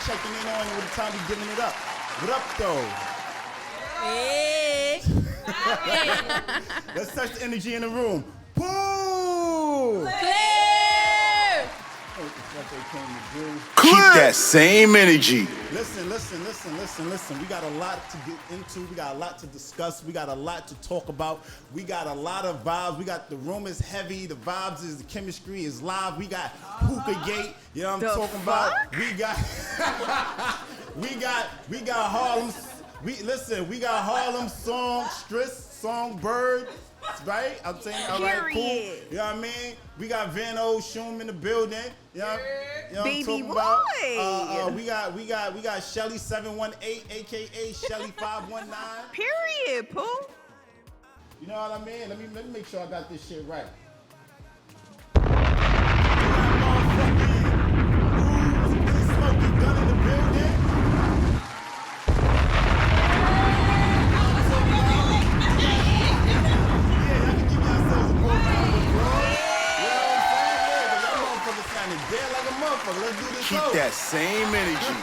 checking in on you with the time we giving it up. What up, though? Hey. Let's touch the energy in the room. Boom! Clear. What the fuck they came to do? Keep that same energy. Listen. We got a lot to get into. We got a lot to discuss. We got a lot to talk about. We got a lot of vibes. We got the room is heavy. The vibes is the chemistry is live. We got Hookah Gate. You know what I'm talking about? We got Harlem. We got Harlem song, Striss, Songbird. Right? I'm saying, all right, cool. You know what I mean? We got Van Oshum in the building. You know what I'm talking about? We got Shelly 718, aka Shelly 519. Period, Pooh. You know what I mean? Let me make sure I got this shit right. Smoking gun in the building. Let's do this. Keep that same energy.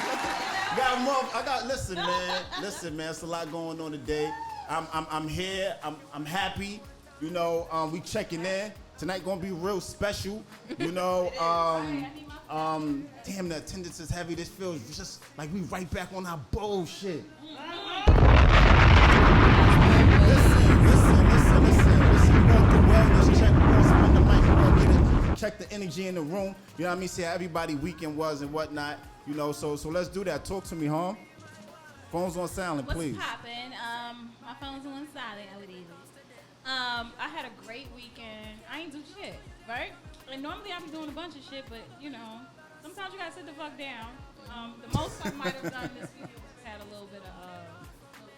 Listen, man. It's a lot going on today. I'm here. I'm happy. You know, we checking in. Tonight gonna be real special. You know, damn, the attendance is heavy. This feels just like we right back on our bullshit. Listen. We're going through wellness check. We're gonna spin the mic. We're gonna get it. Check the energy in the room. You know what I mean? See how everybody weekend was and whatnot. You know, so let's do that. Talk to me, huh? Phone's on silent, please. What's poppin'? My phone's on silent. I had a great weekend. I ain't do shit, right? And normally I be doing a bunch of shit, but you know, sometimes you gotta sit the fuck down. The most I might have done this weekend was had a little bit of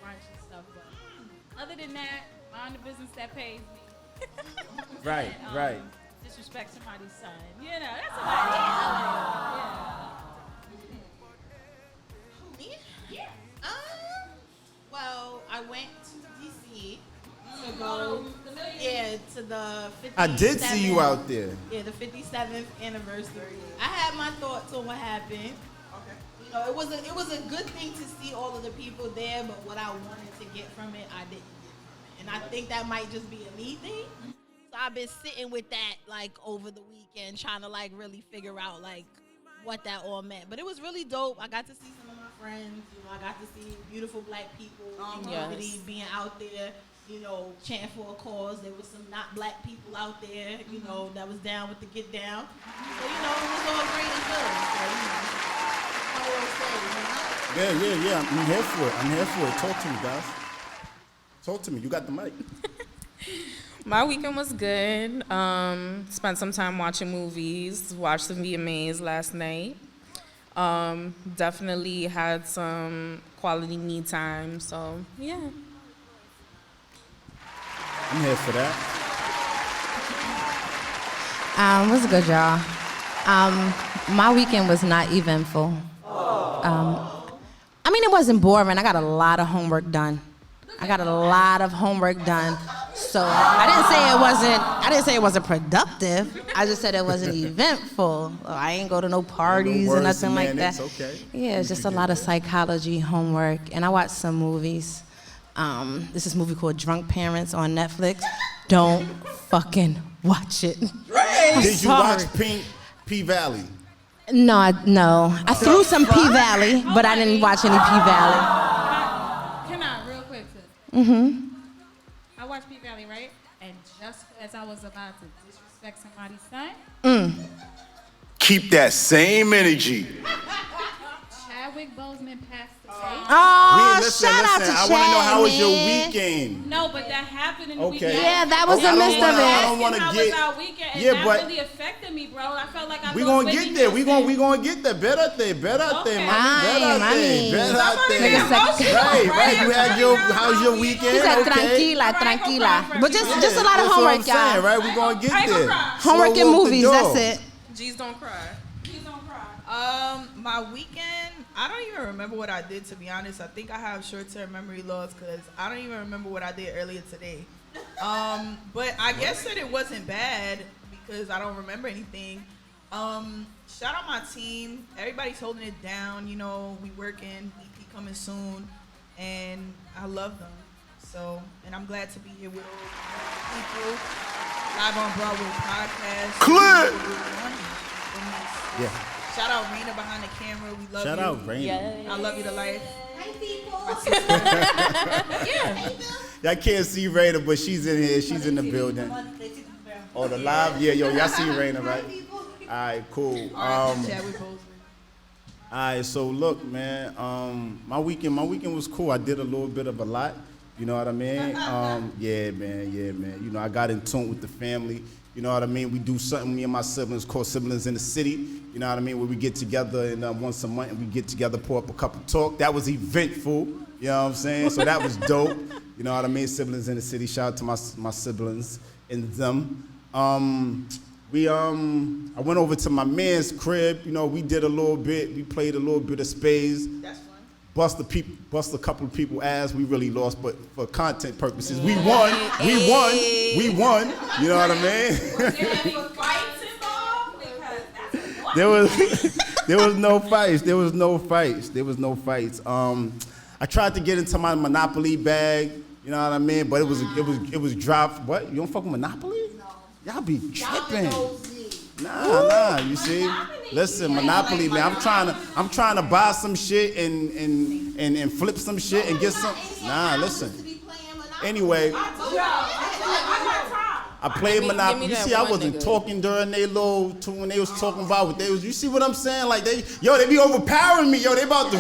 brunch and stuff, but other than that, mind the business that pays me. Right. Disrespect somebody's son. You know, that's what Me? Yeah. Well, I went to DC to go. Yeah, to the 57th. I did see you out there. Yeah, the 57th anniversary. I had my thoughts on what happened. Okay. You know, it was a good thing to see all of the people there, but what I wanted to get from it, I didn't get from it. And I think that might just be a me thing. So I've been sitting with that like over the weekend, trying to like really figure out like what that all meant. But it was really dope. I got to see some of my friends. You know, I got to see beautiful black people in the community being out there. You know, chanting for a cause. There was some not black people out there. You know, that was down with the get down. So you know, it was all great and good. So you know, Yeah. I'm here for it. Talk to me, guys. Talk to me. You got the mic. My weekend was good. Spent some time watching movies. Watched some VMAs last night. Definitely had some quality me time. So yeah. I'm here for that. What's good, y'all? My weekend was not eventful. I mean, it wasn't boring. I got a lot of homework done. So I didn't say it wasn't productive. I just said it wasn't eventful. I ain't go to no parties or nothing like that. It's okay. Yeah, it's just a lot of psychology homework. And I watched some movies. This is a movie called Drunk Parents on Netflix. Don't fucking watch it. Did you watch P-Valley? No. I threw some P-Valley, but I didn't watch any P-Valley. Can I, real quick, sis? I watched P-Valley, right? And just as I was about to disrespect somebody's son, Keep that same energy. Chadwick Boseman passed away. Oh, shout out to Chad, I want to know how was your man. weekend. No, but that happened in the Okay. weekend. Yeah, that was the midst of I it. don't want to How get. was our weekend? And Yeah, that but really affected me, bro. I felt like I we lost gonna Whitney get there. We Houston. gonna get there. Better Okay. mommy. Better Somebody thing. get emotional, Right. You had your. How's your He weekend? said, Okay. tranquila. But just a lot of That's what I'm homework, saying, y'all. right? We gonna get I ain't gonna there. cry. Homework Slow and walk the movies, dog. that's it. G's don't cry. Please don't cry. My weekend, I don't even remember what I did, to be honest. I think I have short-term memory loss because I don't even remember what I did earlier today. But I guess that it wasn't bad because I don't remember anything. Shout out my team. Everybody's holding it down. You know, we working. EP coming soon, and I love them. So, and I'm glad to be here with all people. Live on Broadway Podcast. Clip. Yeah. Shout out Raina behind the camera. We love you. Shout out Raina. Yes. I love you to life. Hi, people. Yeah. Y'all can't see Raina, but she's in here. She's in the building. Oh, the live? Yeah, yo, y'all see Raina, right? All right, cool. Chadwick Boseman. All right, so look, man, my weekend was cool. I did a little bit of a lot, you know what I mean? Yeah, man. You know, I got in tune with the family, you know what I mean? We do something, me and my siblings, called Siblings in the City, you know what I mean? Where we get together and once a month and we get together, pour up a cup of talk. That was eventful, you know what I'm saying? So that was dope, you know what I mean? Siblings in the City, shout out to my siblings and them. I went over to my man's crib, you know, we did a little bit, we played a little bit of spades. That's fun. Bust a couple of people ass. We really lost, but for content purposes, we won. We won. You know what I mean? Was there any fights involved? Because that's what. There was no fights. I tried to get into my Monopoly bag. You know what I mean? But it was dropped. What? You don't fuck with Monopoly? No. Y'all be tripping. Nah, you see? Listen, Monopoly, man, I'm trying to buy some shit and flip some shit and get some. Nah, listen. Anyway, I played Monopoly. You see, I wasn't talking during they little when they was talking about what they was. You see what I'm saying? Like they be overpowering me. Yo, they about to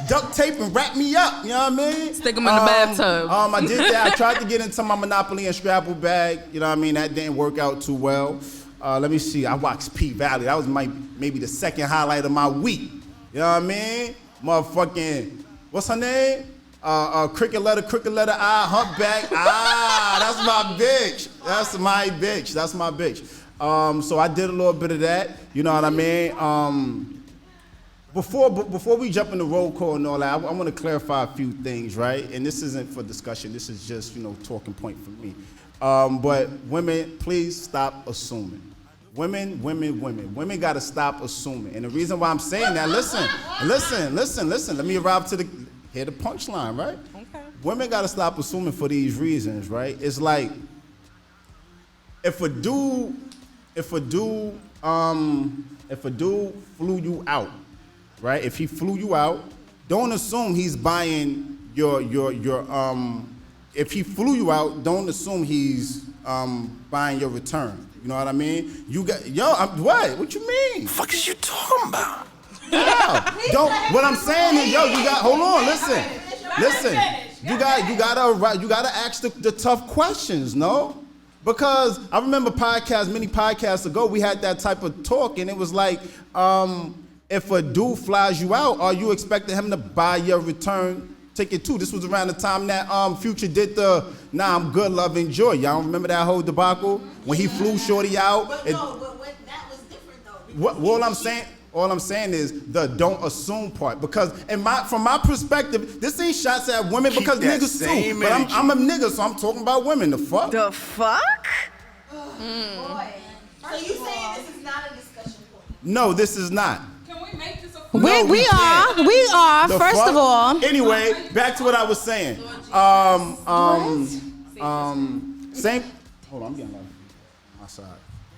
duct tape and wrap me up. You know what I mean? Stick them in the bathtub. I did that. I tried to get into my Monopoly and Scrabble bag. You know what I mean? That didn't work out too well. Let me see. I watched P Valley. That was maybe the second highlight of my week. You know what I mean? Motherfucking, what's her name? Cricket letter I, humpback. That's my bitch. That's my bitch. So I did a little bit of that. You know what I mean? Before we jump in the roll call and all that, I want to clarify a few things, right? And this isn't for discussion. This is just, talking point for me. But women, please stop assuming. Women got to stop assuming. And the reason why I'm saying that, listen. Let me arrive to hear the punchline, right? Okay. Women got to stop assuming for these reasons, right? It's like, if a dude flew you out, right? If he flew you out, don't assume he's buying your if he flew you out, don't assume he's buying your return. You know what I mean? What you mean? The fuck is you talking about? What I'm saying is, hold on, listen. You gotta ask the tough questions, no? Because I remember many podcasts ago, we had that type of talk, and it was like, if a dude flies you out, are you expecting him to buy your return ticket too? This was around the time that Future did the I'm good, love, enjoy. Y'all remember that whole debacle when he flew Shorty out? But that was different though. All I'm saying is the don't assume part, because from my perspective, this ain't shots at women because niggas too. But I'm a nigga, so I'm talking about women. The fuck? The fuck? Boy. So you saying this is not a discussion point? No, this is not. Can we make this a We are. The first fuck? of all. Anyway, back to what I was saying. Same. Hold on, I'm getting on my side.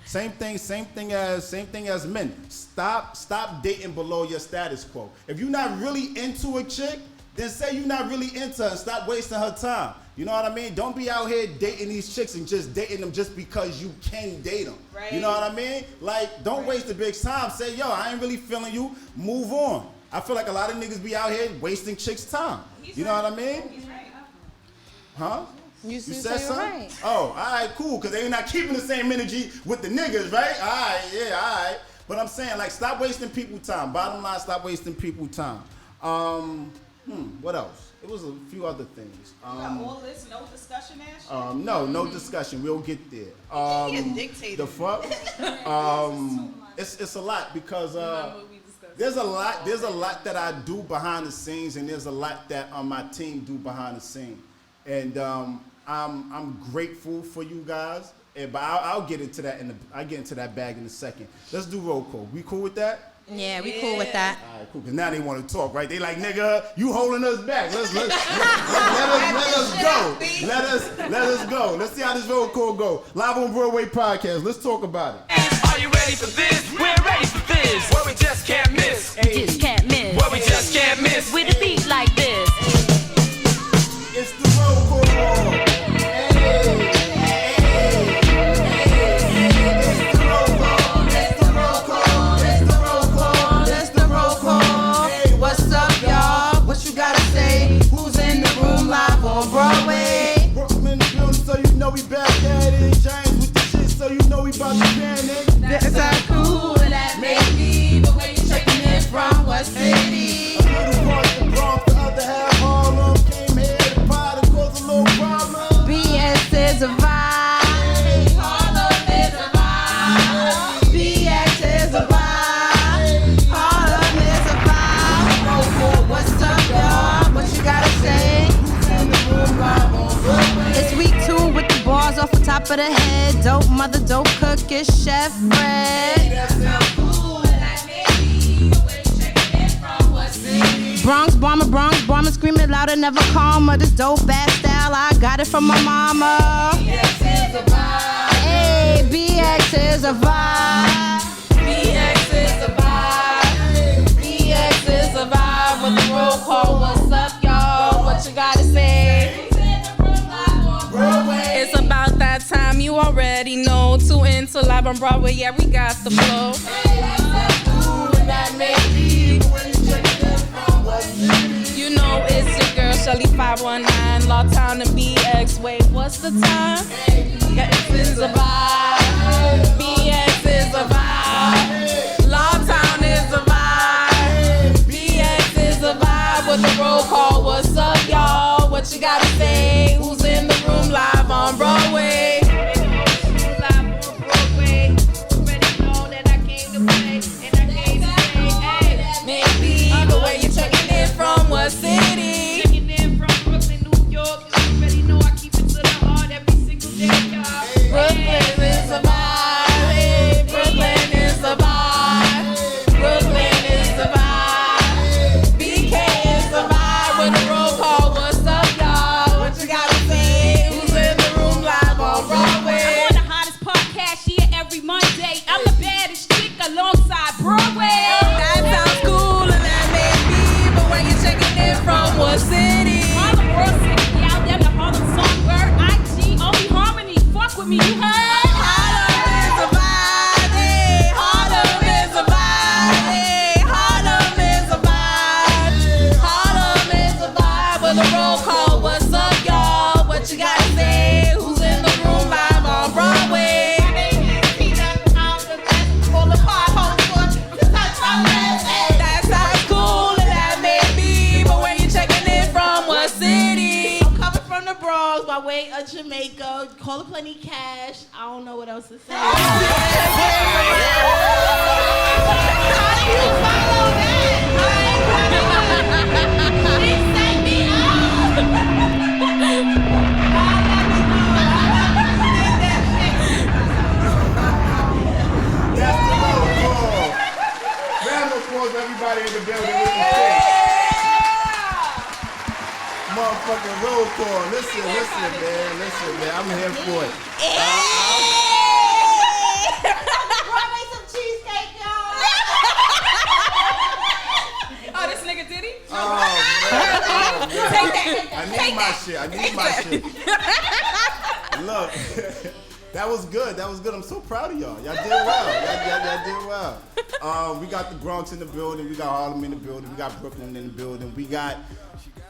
Same thing as men. Stop dating below your status quo. If you're not really into a chick, then say you're not really into her and stop wasting her time. You know what I mean? Don't be out here dating these chicks and just dating them just because you can date them. Right. You know what I mean? Like, don't waste the big time. Say, yo, I ain't really feeling you. Move on. I feel like a lot of niggas be out here wasting chicks' time. You know what I mean? He's right. Huh? You said something? Right. Oh, all right, cool, because they not keeping the same energy with the niggas, right? All right. But I'm saying, like, stop wasting people's time. Bottom line, stop wasting people's time. What else? It was a few other things. You got all this, no discussion, Ash? No discussion. We'll get there. The fuck? It's a lot because there's a lot that I do behind the scenes, and there's a lot that my team do behind the scenes. And I'm grateful for you guys. But I'll get into that I'll get into that bag in a second. Let's do roll call. We cool with that? Yeah, we cool with that. All right, cool. Cause now they want to talk, right? They like, nigga, you holding us back. Let us go. Let us go. Let's see how this roll call go. Live on Broadway Podcast. Let's talk about it. Are you ready for this? We're ready for this. What we just can't miss. We just can't miss. What we just can't miss. With a beat like this. It's the roll call. On Broadway. Brooklyn in the building, so you know we back at it. Giants with the shit, so you know we about to panic. That's how cool that may be, but where you checking in from, what city? A little part of the Bronx, the other half Harlem. Came here to party, cause a little problem. BS is a vibe. Harlem is a vibe. BX is a vibe. Harlem is a vibe. What's up, y'all? What you gotta say? It's week 2 with the bars off the top of the head. Dope mother, dope cook, it's Chef Fred. Bronx bomber, screaming louder, never calmer. This dope ass style, I got it from my mama. Hey, BX is a vibe. BX is a vibe. BX is a vibe with the roll call. What's up, y'all? What you gotta say? It's about that time, you already know. 2 into Live on Broadway, yeah, we got the flow. You know it's your girl, Shelly 519, Lawtown and BX. Wait, what's the time? Gettas is a vibe. BX is a vibe. Lawtown is a vibe. BX is a vibe with the roll call. What's up, y'all? What you gotta say? Who's in the room live on Broadway? Maybe, but where you checking in from? What city? Checking in from Brooklyn, New York. You already know I keep it to the heart every single day, y'all. Brooklyn is a vibe. Hey, Brooklyn is a vibe. Brooklyn is a vibe. BK is a vibe with a roll call. What's up, y'all? What you gotta say? Who's in the room live on Broadway? I'm on the hottest podcast here every Monday. I'm the baddest chick alongside Broadway. That sounds cool and that may be, but where you checking in from? What city? Harlem World City, yeah, them the Harlem Songbird. IG, only harmony. Fuck with me, you heard? Harlem is a vibe, hey. Harlem is a vibe, hey. Harlem is a vibe. Harlem is a vibe with a roll call. What's up, y'all? What you gotta say? Who's in the room live on Broadway? That sounds cool and that may be, but where you checking in from? What city? I'm coming from the Bronx by way of Jamaica. Call it Plenty Cash. I don't know what else to say. How do you follow that? Please set me That's the roll call. Round of applause for everybody in the building. With the shit. Motherfucking roll call. Listen, man. I'm here for it. Broadway some cheesecake, y'all. Oh, this nigga did he? Oh, man. Take that. I need my shit. Look, that was good. I'm so proud of y'all. Y'all did well. Y'all did well. We got the Bronx in the building. We got Harlem in the building. We got Brooklyn in the building. We got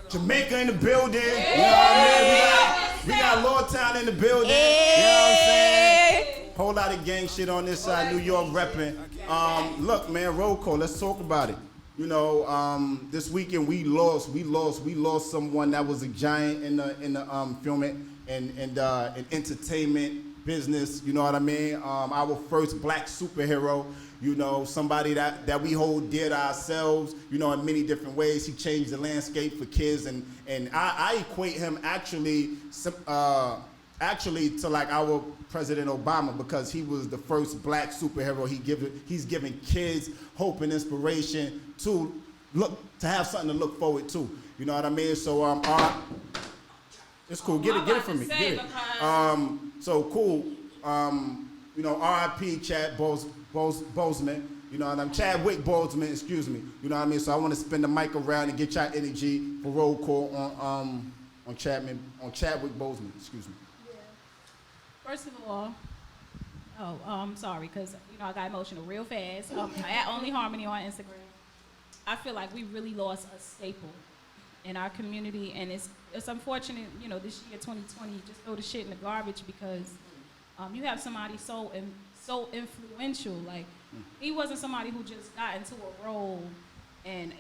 Jamaica in the building. You know what I mean? We got Lawtown in the building. You know what I'm saying? Whole lot of gang shit on this side. New York repping. Look, man, roll call. Let's talk about it. You know, this weekend we lost someone that was a giant in the film and entertainment business. You know what I mean? Our first black superhero. You know, somebody that we hold dear to ourselves. You know, in many different ways. He changed the landscape for kids, and I equate him actually. actually to like our President Obama, because he was the first black superhero. He's giving kids hope and inspiration to have something to look forward to. You know what I mean? So it's cool. Get it from me. Get it. So cool. You know, R.I.P. Chad Boseman. You know what I mean? Chadwick Boseman, excuse me. You know what I mean? So I want to spin the mic around and get your energy for roll call on Chadwick Boseman, excuse me. Yeah. First of all, I'm sorry, because I got emotional real fast. At Only Harmony on Instagram, I feel like we really lost a staple in our community, and it's unfortunate, this year 2020, just throw the shit in the garbage because you have somebody so influential. Like, he wasn't somebody who just got into a role and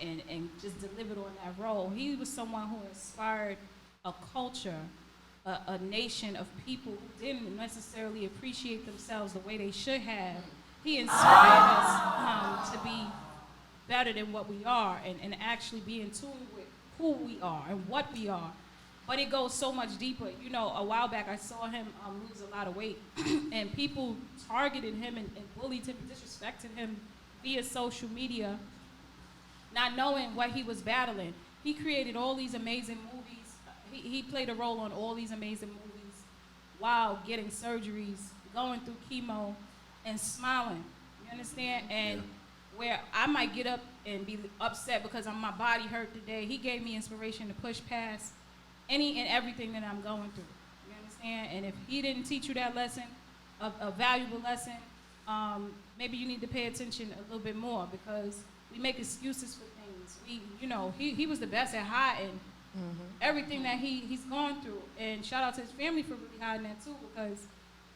just delivered on that role. He was someone who inspired a culture, a nation of people who didn't necessarily appreciate themselves the way they should have. He inspired us to be better than what we are and actually be in tune with who we are and what we are. But it goes so much deeper. A while back I saw him lose a lot of weight and people targeted him and bullied him, disrespected him via social media, not knowing what he was battling. He created all these amazing movies. He played a role on all these amazing movies while getting surgeries, going through chemo, and smiling. You understand? And where I might get up and be upset because my body hurt today, he gave me inspiration to push past any and everything that I'm going through. You understand? And if he didn't teach you that lesson, a valuable lesson, maybe you need to pay attention a little bit more, because we make excuses for things. He was the best at hiding everything that he's gone through. And shout out to his family for really hiding that too, because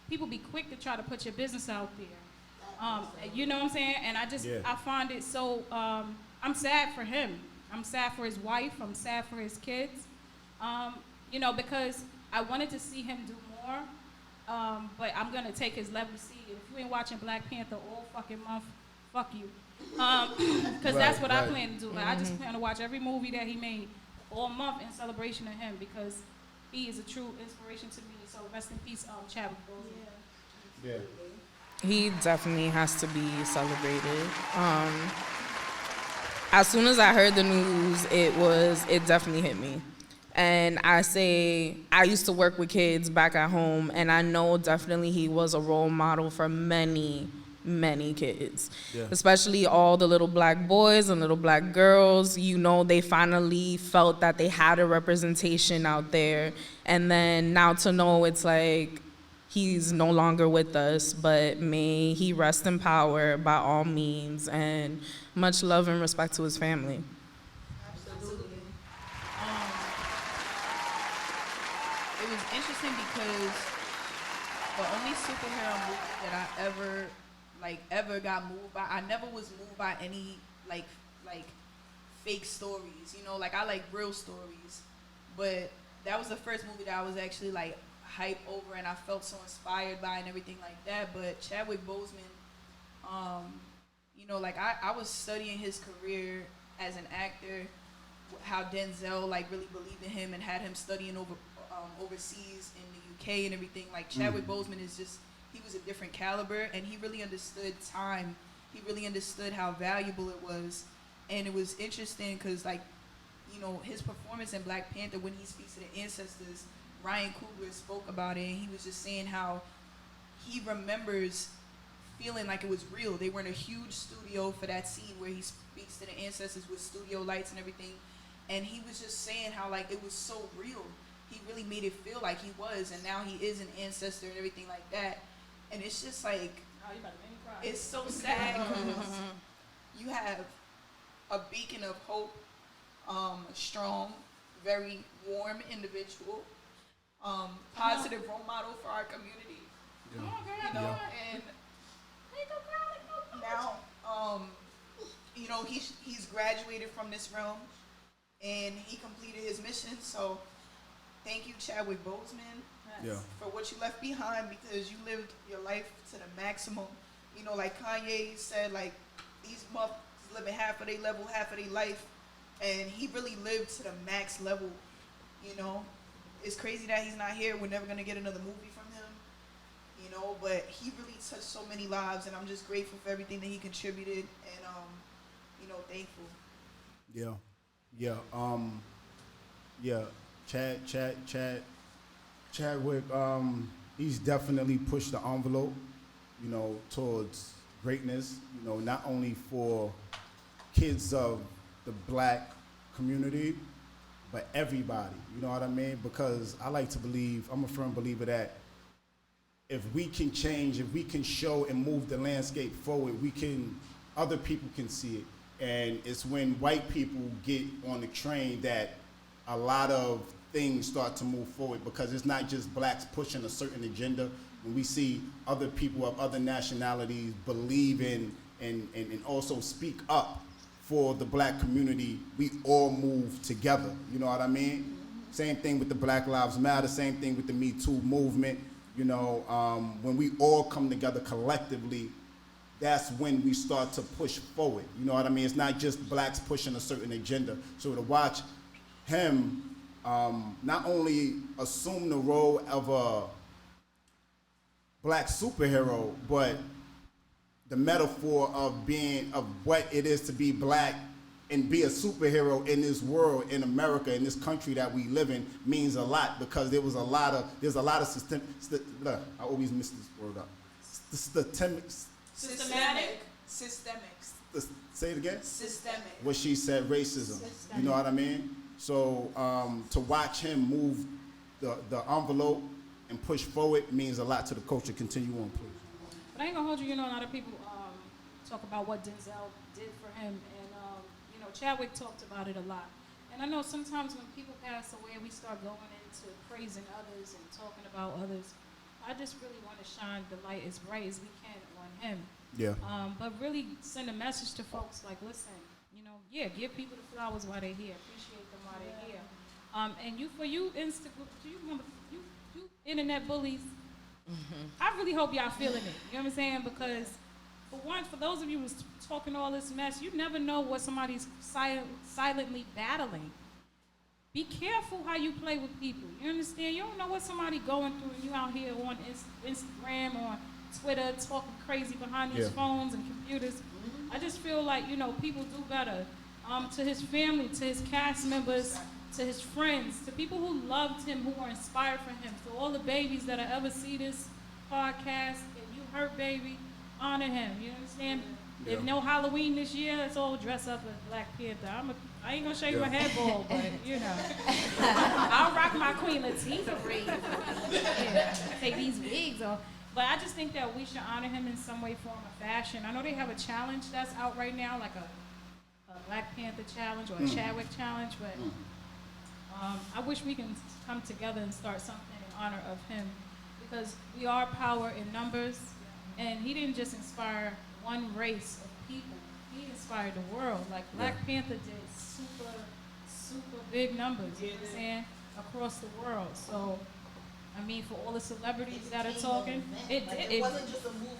people be quick to try to put your business out there. You know what I'm saying? And I find it so, I'm sad for him. I'm sad for his wife. I'm sad for his kids. Because I wanted to see him do more, but I'm going to take his legacy. If you ain't watching Black Panther all fucking month, fuck you. Because that's what I plan to do. Like, I just plan to watch every movie that he made all month in celebration of him, because he is a true inspiration to me. So rest in peace, Chadwick Boseman. Yeah. He definitely has to be celebrated. As soon as I heard the news, it definitely hit me. And I used to work with kids back at home, and I know definitely he was a role model for many, many kids, especially all the little black boys and little black girls. They finally felt that they had a representation out there. And then now to know it's like he's no longer with us, but may he rest in power by all means, and much love and respect to his family. It was interesting because the only superhero movie that I ever got moved by, I never was moved by any like fake stories, I like real stories, but that was the first movie that I was actually like hype over and I felt so inspired by and everything like that. But Chadwick Boseman, I was studying his career as an actor, how Denzel really believed in him and had him studying overseas in the UK and everything. Like, Chadwick Boseman he was a different caliber, and he really understood time. He really understood how valuable it was. And it was interesting because, his performance in Black Panther, when he speaks to the ancestors, Ryan Coogler spoke about it, and he was just saying how he remembers feeling like it was real. They were in a huge studio for that scene where he speaks to the ancestors with studio lights and everything. And he was just saying how, it was so real. He really made it feel like he was, and now he is an ancestor and everything like that. And it's just it's so sad because you have a beacon of hope, a strong, very warm individual, positive role model for our community. And now, he's graduated from this realm, and he completed his mission. So thank you, Chadwick Boseman, for what you left behind, because you lived your life to the maximum. Like Kanye said, these motherfuckers living half of their level, half of their life, and he really lived to the max level, it's crazy that he's not here. We're never gonna get another movie from him, you know. But he really touched so many lives, and I'm just grateful for everything that he contributed, and you know, thankful. Chadwick, he's definitely pushed the envelope, you know, towards greatness, you know, not only for kids of the black community, but everybody, you know what I mean? Because I like to believe, I'm a firm believer that if we can change, if we can show and move the landscape forward, other people can see it. And it's when white people get on the train that a lot of things start to move forward, because it's not just blacks pushing a certain agenda. When we see other people of other nationalities believe in and also speak up for the black community, we all move together. You know what I mean? Same thing with the Black Lives Matter, same thing with the Me Too movement. You know, when we all come together collectively, that's when we start to push forward. You know what I mean? It's not just blacks pushing a certain agenda. So to watch him not only assume the role of a black superhero, but the metaphor of what it is to be black and be a superhero in this world, in America, in this country that we live in, means a lot, because there's a lot of system. I always mess this word up. Systemic. Say it again. Systemic. What she said, racism. You know what I mean? So to watch him move the envelope and push forward means a lot to the culture. Continue on, please. But I ain't gonna hold you. You know, a lot of people talk about what Denzel did for him, and you know, Chadwick talked about it a lot. And I know sometimes when people pass away, we start going into praising others and talking about others. I just really want to shine the light as bright as we can on him. Yeah. But really send a message to folks like, listen, you know, give people the flowers while they're here. Appreciate them while they're here. And you internet bullies, I really hope y'all feeling it. You know what I'm saying? Because for those of you who's talking all this mess, you never know what somebody's silently battling. Be careful how you play with people. You understand? You don't know what somebody going through, and you out here on Instagram or Twitter talking crazy behind these phones and computers. I just feel like, you know, people do better. To his family, to his cast members, to his friends, to people who loved him, who were inspired from him, to all the babies that ever see this podcast, and you hurt baby, honor him. You understand? Yeah. If no Halloween this year, let's all dress up as Black Panther. I ain't gonna show you a head ball, but you know, I'll rock my Queen Latifah braids. Take these wigs off. But I just think that we should honor him in some way, form, or fashion. I know they have a challenge that's out right now, like a Black Panther challenge or a Chadwick challenge, but I wish we can come together and start something in honor of him, because we are power in numbers, and he didn't just inspire one race of people, he inspired the world. Like Black Panther did super big numbers, you know what I'm saying, across the world. So, I mean, for all the celebrities that are talking, it wasn't just a movement,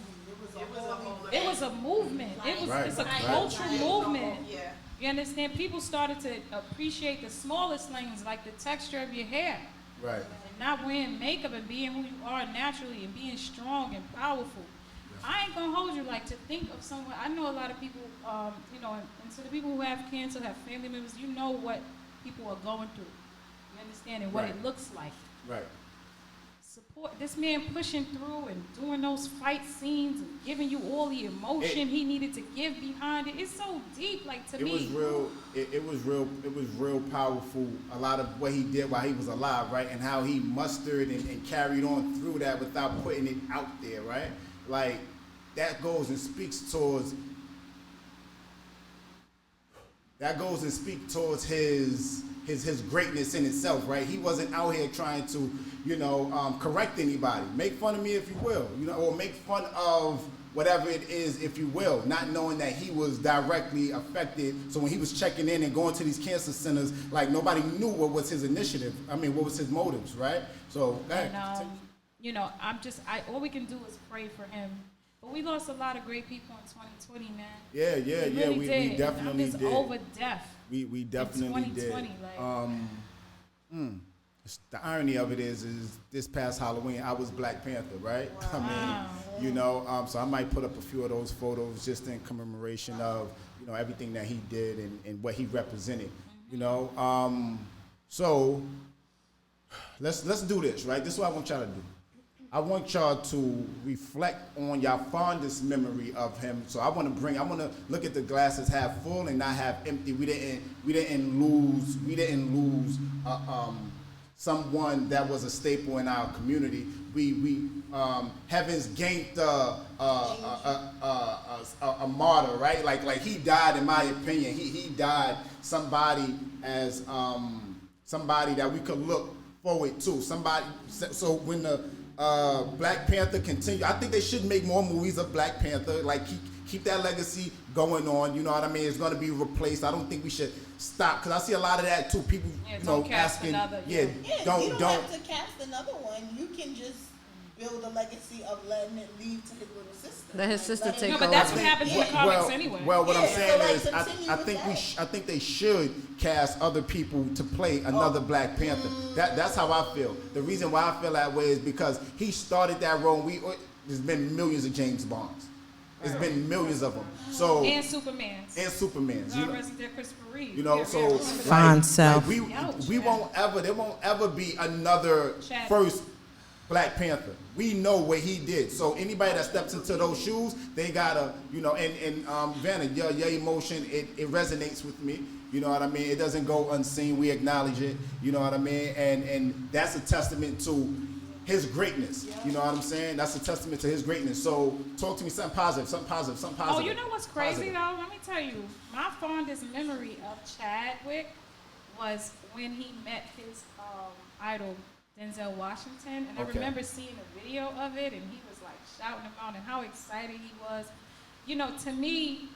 it was a movement. It's a cultural movement. Yeah. You understand? People started to appreciate the smallest things, like the texture of your hair. Right. And not wearing makeup and being who you are naturally and being strong and powerful. I ain't gonna hold you, like, to think of someone. I know a lot of people, you know, and to the people who have cancer, have family members, you know what people are going through. You understand? And what it looks like. Right. Support this man pushing through and doing those fight scenes and giving you all the emotion he needed to give behind it. It's so deep, like, to me. It was real powerful. A lot of what he did while he was alive, right? And how he mustered and carried on through that without putting it out there, right? Like, that goes and speaks towards his greatness in itself, right? He wasn't out here trying to, you know, correct anybody. Make fun of me if you will, you know, or make fun of whatever it is, if you will, not knowing that he was directly affected. So when he was checking in and going to these cancer centers, like, nobody knew what was his initiative. I mean, what was his motives, right? So, go ahead. And, you know, all we can do is pray for him. But we lost a lot of great people in 2020, man. Yeah, we definitely did. Over death. We definitely in 2020, did. Like, the irony of it is this past Halloween I was Black Panther, right? Wow. I mean, you know, so I might put up a few of those photos just in commemoration of, you know, everything that he did and what he represented, you know. So let's do this, right? This is what I want y'all to do. I want y'all to reflect on your fondest memory of him. So I want to look at the glasses half full and not half empty. We didn't lose someone that was a staple in our community. We Heaven's Gate a martyr, right? Like he died, in my opinion. He died somebody as somebody that we could look forward to. Somebody. So when the Black Panther continue, I think they should make more movies of Black Panther. Like keep that legacy going on. You know what I mean? It's going to be replaced. I don't think we should stop, because I see a lot of that too. People, you know, asking, you don't have to cast another one. You can just build a legacy of letting it leave to his little sister. Let his sister take over. No, but that's what happens in the comics anyway. Well, what I'm saying is, I think they should cast other people to play another Black Panther. That's how I feel. The reason why I feel that way is because he started that role. There's been millions of James Bonds. There's been millions of them. So and Supermans. You know, Christopher Reeve. You know, so fine self. We won't ever. There won't ever be another Chadwick. First Black Panther. We know what he did. So anybody that steps into those shoes, they gotta, you know, and Vanna, your emotion, it resonates with me. You know what I mean? It doesn't go unseen. We acknowledge it. You know what I mean? And that's a testament to his greatness. You know what I'm saying? That's a testament to his greatness. So talk to me something positive. Oh, you know what's crazy though? Let me tell you, my fondest memory of Chadwick was when he met his idol, Denzel Washington, and I remember seeing a video of it, and he was like shouting him out and how excited he was. You know, to me,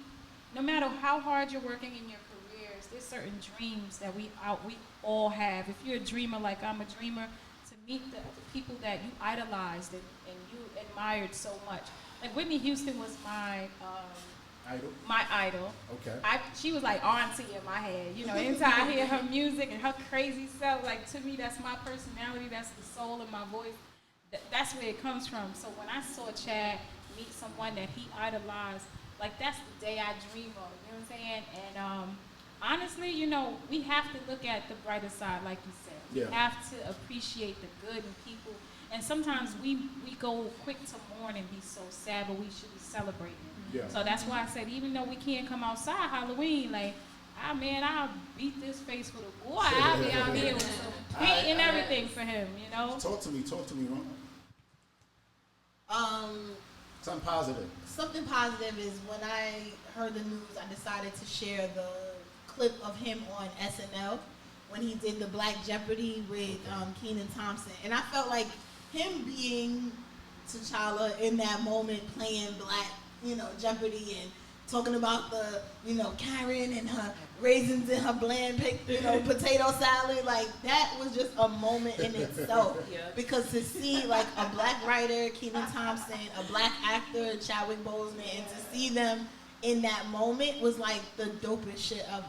no matter how hard you're working in your careers, there's certain dreams that we all have. If you're a dreamer like I'm a dreamer, to meet the people that you idolized and you admired so much. Like Whitney Houston was my idol. Okay. She was like auntie in my head. You know, anytime I hear her music and her crazy self, like to me, that's my personality. That's the soul of my voice. That's where it comes from. So when I saw Chad meet someone that he idolized, like that's the day I dream of. You know what I'm saying? And honestly, you know, we have to look at the brighter side, like you said. Yeah. We have to appreciate the good in people. And sometimes we go quick to mourn and be so sad, but we should be celebrating. Yeah. So that's why I said, even though we can't come outside Halloween, like, I'll beat this face for the boy. I'll be out here with some paint and everything for him, you know? Talk to me, Ron. Something positive. Something positive is when I heard the news, I decided to share the clip of him on SNL when he did the Black Jeopardy with Kenan Thompson. And I felt like him being T'Challa in that moment playing Black, you know, Jeopardy and talking about the, you know, Karen and her raisins in her bland, you know, potato salad, like that was just a moment in itself. Because to see like a Black writer, Kenan Thompson, a Black actor, Chadwick Boseman, and to see them in that moment was like the dopest shit ever.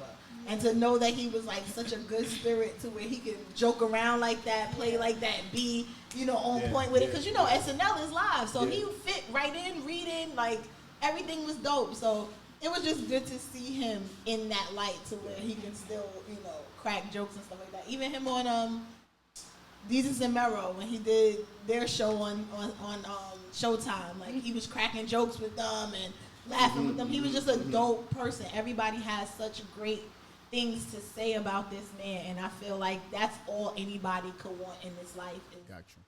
And to know that he was like such a good spirit to where he could joke around like that, play like that, be, you know, on point with it. Because, you know, SNL is live. So he fit right in, reading, like everything was dope. So it was just good to see him in that light to where he can still, you know, crack jokes and stuff like that. Even him on Desus and Mero, when he did their show on Showtime, like he was cracking jokes with them and laughing with them. He was just a dope person. Everybody has such great things to say about this man, and I feel like that's all anybody could want in this life.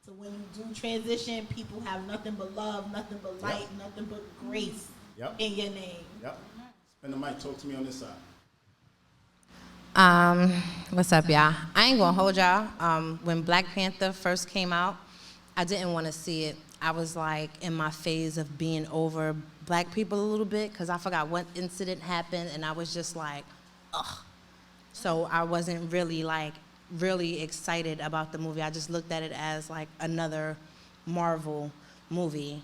So when you do transition, people have nothing but love, nothing but light, nothing but grace in your name. Spin the mic, talk to me on this side. What's up, y'all? I ain't gonna hold y'all. When Black Panther first came out, I didn't want to see it. I was like in my phase of being over Black people a little bit because I forgot what incident happened, and I was just like, ugh. So I wasn't really excited about the movie. I just looked at it as like another Marvel movie.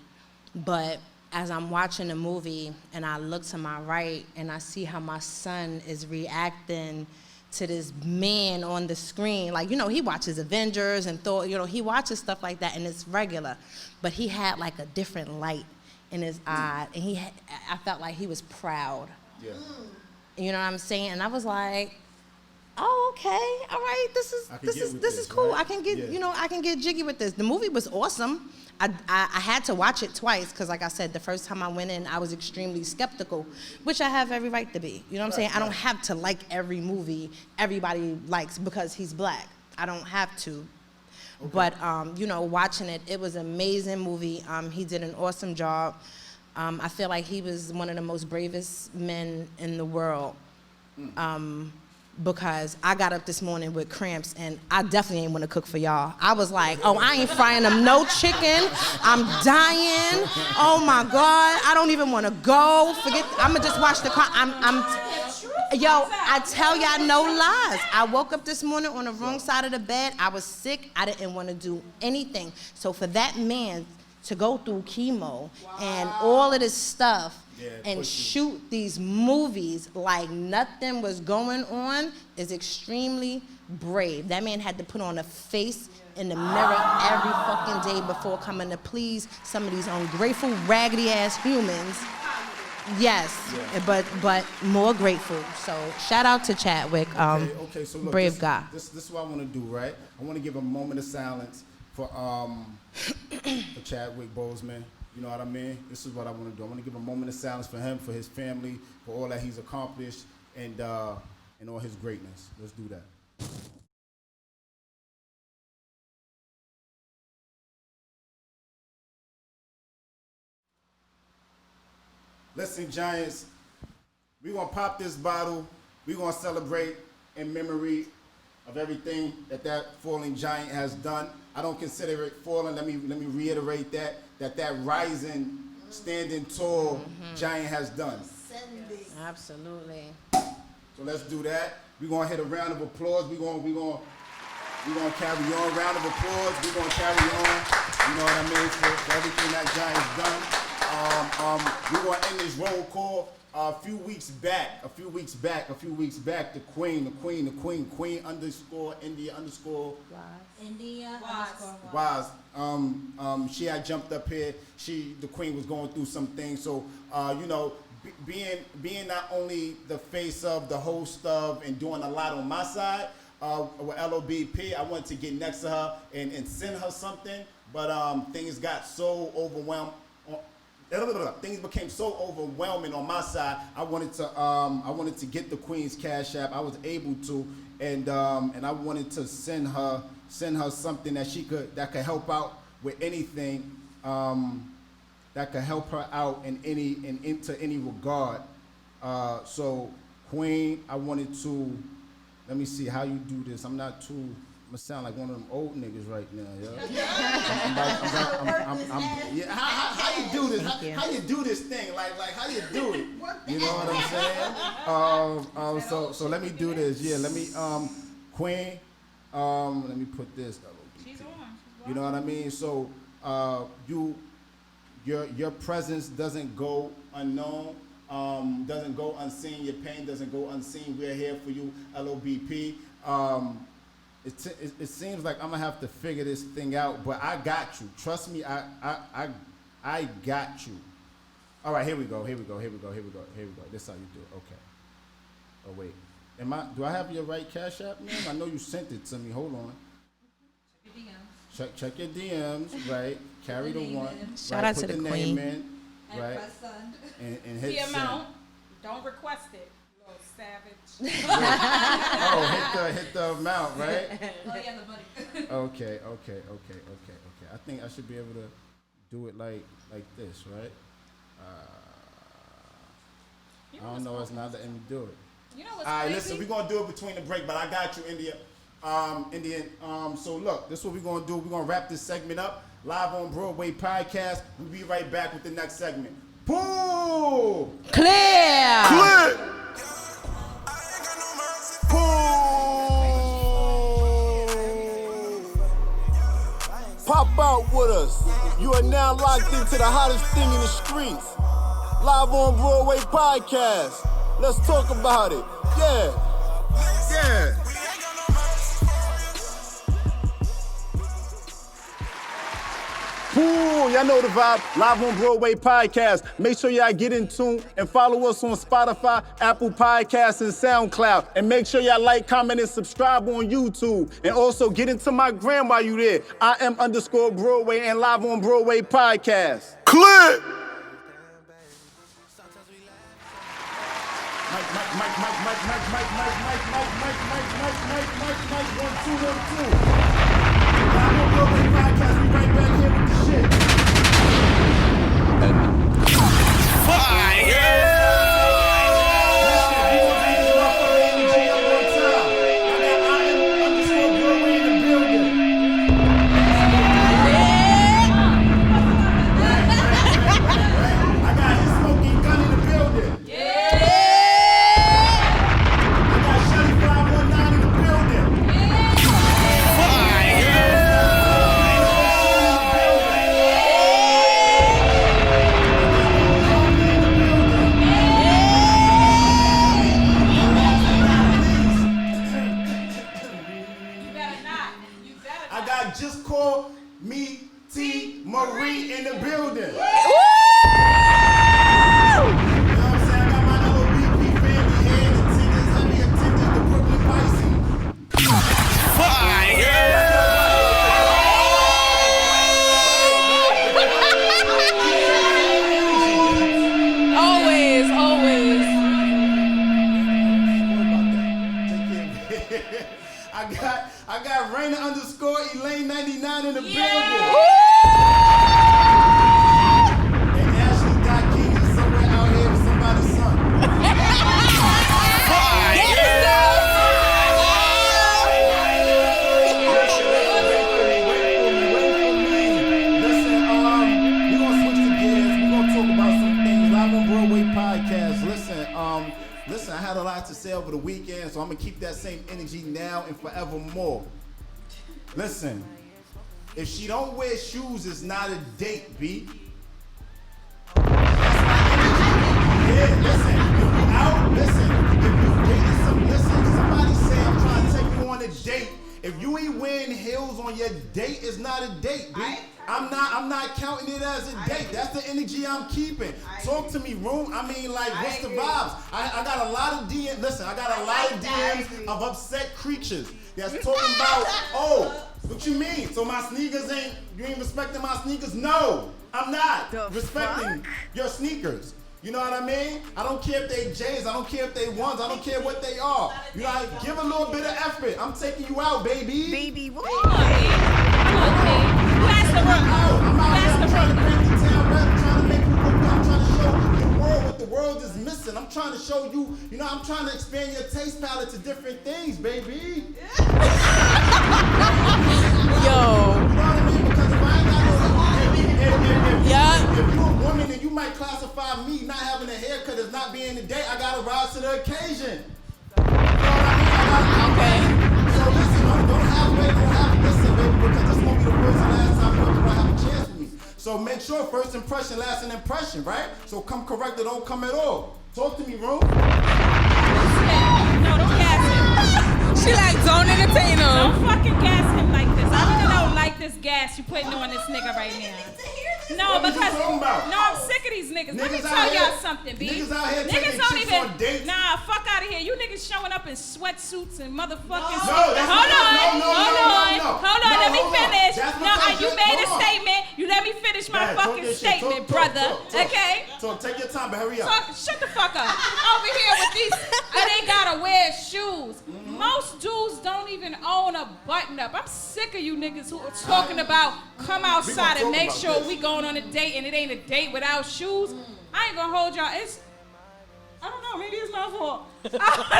But as I'm watching the movie and I look to my right and I see how my son is reacting to this man on the screen. Like, he watches Avengers and Thor, he watches stuff like that, and it's regular. But he had like a different light in his eye, and I felt like he was proud. Yeah. You know what I'm saying? And I was like, oh, okay, all right, this is cool. Right? I can get, I can get jiggy with this. The movie was awesome. I had to watch it twice because, like I said, the first time I went in, I was extremely skeptical, which I have every right to be. You know what I'm saying? I don't have to like every movie everybody likes because he's black. I don't have to. Okay. But, watching it, it was an amazing movie. He did an awesome job. I feel like he was one of the most bravest men in the world. Because I got up this morning with cramps and I definitely ain't want to cook for y'all. I was like, I ain't frying them no chicken. I'm dying. Oh my God, I don't even want to go. I'm gonna just watch the car. I tell y'all no lies. I woke up this morning on the wrong side of the bed. I was sick. I didn't want to do anything. So for that man to go through chemo and all of this stuff, and shoot these movies like nothing was going on is extremely brave. That man had to put on a face in the mirror every fucking day before coming to please some of these ungrateful, raggedy-ass humans. Yes, but more grateful. So shout out to Chadwick, okay, so look, brave guy. This is what I want to do, right? I want to give a moment of silence for Chadwick Boseman. You know what I mean? This is what I want to do. I want to give a moment of silence for him, for his family, for all that he's accomplished, and all his greatness. Let's do that. Listen, Giants, we're going to pop this bottle. We're going to celebrate in memory of everything that falling giant has done. I don't consider it falling. Let me reiterate that rising, standing tall giant has done. Absolutely. So let's do that. We're gonna hit a round of applause. We're gonna carry on. Round of applause. We're gonna carry on. You know what I mean, for everything that giant's done. We're gonna end this roll call. A few weeks back, the queen underscore India underscore Wise. She had jumped up here. The queen was going through some things. So, being not only the face of, the host of, and doing a lot on my side with LOBP, I wanted to get next to her and send her something. But things got so overwhelmed. Things became so overwhelming on my side. I wanted to get the Queen's Cash App. I was able to, and I wanted to send her something that could help out with anything, that could help her out into any regard. So Queen, I wanted to, let me see how you do this. I'm gonna sound like one of them old niggas right now, yo. How you do this? How you do this thing? Like how you do it? You know what I'm saying? So let me do this. Yeah, let me Queen. Let me put this. She's on. You know what I mean? So your presence doesn't go unknown. Doesn't go unseen. Your pain doesn't go unseen. We're here for you, LOBP. It seems like I'm gonna have to figure this thing out, but I got you. Trust me, I got you. All right, here we go. This is how you do it. Okay. Oh wait, do I have your right Cash App, man? I know you sent it to me. Hold on. Check your DMs, right? Carry the one. Shout out to the Queen. Put the name in, right? And hit the send. amount. Don't request it. Savage. Hit the amount, right? Oh yeah, the money. Okay. I think I should be able to do it like this, right? I don't know. It's not letting me do it. You know what's All right, crazy? listen. We're gonna do it between the break, but I got you, India. So look, this is what we're gonna do. We're gonna wrap this segment up live on Broadway Podcast. We'll be right back with the next segment. Boom! Clear! Pop out with us. You are now locked into the hottest thing in the streets. Live on Broadway Podcast. Let's talk about it. Yeah. on, y'all know the vibe. Live on Broadway Podcast. Make sure y'all get in tune and follow us on Spotify, Apple Podcasts, and SoundCloud. And make sure y'all like, comment, and subscribe on YouTube. And also get into my gram while you there. I am _Broadway and Live on Broadway Podcast. Clip! I got Raina _Elaine 99 in the building. And Ashley Dot King is somewhere out here with somebody's son. Listen, we're gonna switch the gears. We're gonna talk about some things. Live on Broadway Podcast. Listen, I had a lot to say over the weekend, so I'm gonna keep that same energy now and forevermore. Listen, if she don't wear shoes, it's not a date, B. That's my energy. Yeah, listen, if you out, listen, if you dating somebody say I'm trying to take you on a date. If you ain't wearing heels on your date, it's not a date, B. I'm not counting it as a date. That's the energy I'm keeping. Talk to me, room. I mean, like, what's the vibes? I got a lot of DMs. Listen, I got a lot of DMs of upset creatures that's talking about, oh, what you mean? So my sneakers you ain't respecting my sneakers? No, I'm not respecting your sneakers. You know what I mean? I don't care if they J's, I don't care if they ones, I don't care what they are. You know, give a little bit of effort. I'm taking you out, baby. Baby, what? I'm out here trying to break the town rep, trying to make you look. I'm trying to show the world what the world is missing. I'm trying to show you, I'm trying to expand your taste palette to different things, baby. Yo. You know what I mean? Because if I ain't got if you're a woman and you might classify me not having a haircut as not being a date, I gotta rise to the occasion. You know what I mean? Okay. So listen, listen, baby, because this won't be the first and last time you're gonna have a chance with me. So make sure first impression lasts an impression, right? So come correct or don't come at all. Talk to me, Rome. No, don't gas him. She like, don't entertain him. Don't fucking gas him like this. I really don't like this gas you putting on this nigga right now. No, because I'm sick of these niggas. Let me tell y'all something, B. Niggas out here niggas don't even on dates. Nah, fuck out of here. You niggas showing up in sweatsuits and motherfucking. Hold on. Let me finish. No, you made a statement. You let me finish my fucking statement, brother. Okay? So take your time, but hurry up. Shut the fuck up. Over here with these, they gotta wear shoes. Most dudes don't even own a button up. I'm sick of you niggas who are talking about come outside and make sure we going on a date and it ain't a date without shoes. I ain't gonna hold y'all. I don't know. Maybe it's my fault. I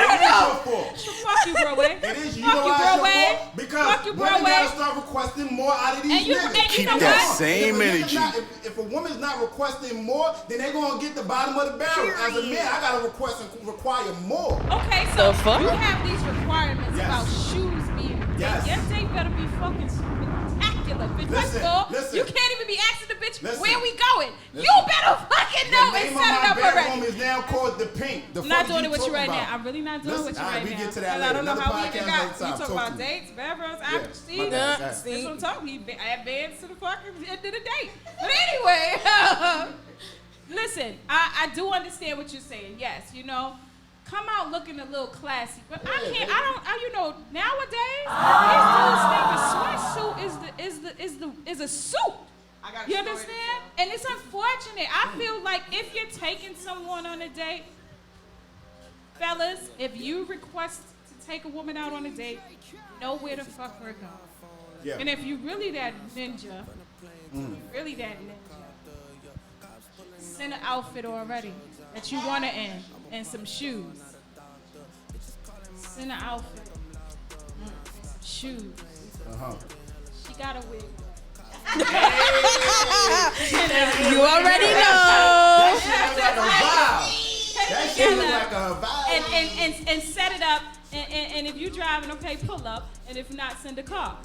don't know. Fuck you, Broadway. It is. You know why it's your fault? Because women gotta start requesting more out of these niggas. Keep that same energy. If a woman's not requesting more, then they gonna get the bottom of the barrel. As a man, I gotta request and require more. Okay, so you have these requirements about shoes being date. Your date better be fucking spectacular. Bitch, first of all, you can't even be asking the bitch where we going. You better fucking fucking know and set it up bedroom already. is now called the Pink. The I'm not fuck doing you it with you talking right about? now. I'm really not doing it with you right we now. get to that I later. don't know Another how we podcast even got. next You time. talk Talk about to me. dates, bedrooms. Yeah. See, My bad. that's what I'm talking. I advanced to the fucking end of the date. But anyway, listen, I do understand what you're saying. Yes, you know. Come out looking a little classy, but I can't. You know, nowadays these dudes think a sweatsuit is a suit. You understand? And it's unfortunate. I feel like if you're taking someone on a date, fellas, if you request to take a woman out on a date, know where the fuck we're going. Yeah. And if you really that ninja, send an outfit already that you want to in and some shoes. Send an outfit. And some shoes. She got a wig. You already know. That shit look like a vibe. And set it up. And if you driving, okay, pull up. And if not, send a car.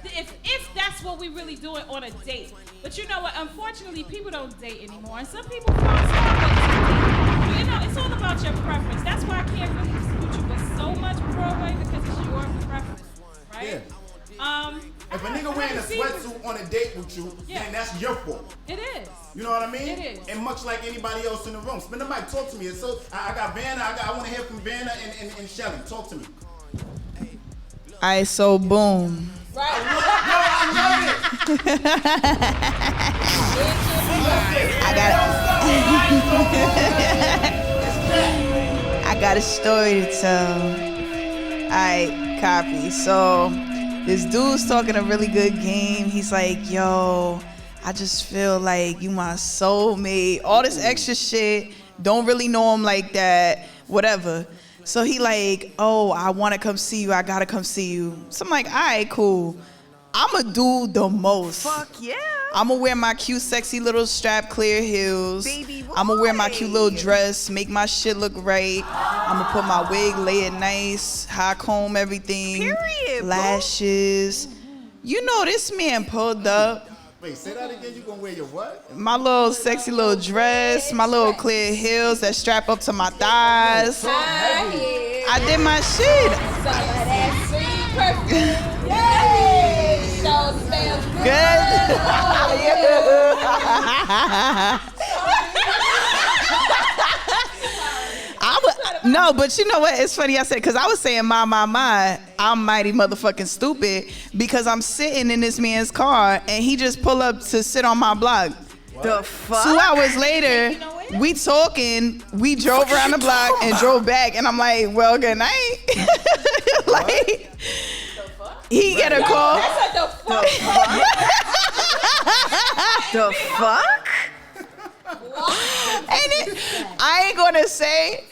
If that's what we really doing on a date. But you know what? Unfortunately, people don't date anymore. And some people fall asleep. You know, it's all about your preference. That's why I can't really dispute you with so much Broadway because it's your preference, right? Yeah. If a nigga wearing a sweatsuit on a date with you, then that's your fault. It is. You know what I mean? It is. And much like anybody else in the room. Spin the mic, talk to me. It's so I got Vanna, I want to hear from Vanna and Shelly. Talk to me. Alright, so boom. Right. I got a story to tell. Alright, copy. So this dude's talking a really good game. He's like, yo, I just feel like you my soulmate. All this extra shit. Don't really know him like that. Whatever. So he like, oh, I want to come see you. I got to come see you. So I'm like, all right, cool. I'm going to do the most. Fuck yeah. I'm going to wear my cute, sexy little strap clear heels. Baby boy. I'm going to wear my cute little dress, make my shit look right. I'm going to put my wig, lay it nice, high comb everything. Period, lashes. You know, this man pulled up. Wait, say that again. You gonna wear your what? My little sexy little dress, my little clear heels that strap up to my thighs. I did my shit. Some of that sweet perfume. Yay! So smells No, but you know what? It's funny I said, because I was saying, my, I'm mighty motherfucking stupid because I'm sitting in this man's car and he just pull up to sit on my block. The fuck? 2 hours later, we talking, we drove around the block and drove back, and I'm like, well, good night. Like, he get a call. The fuck? I ain't gonna say.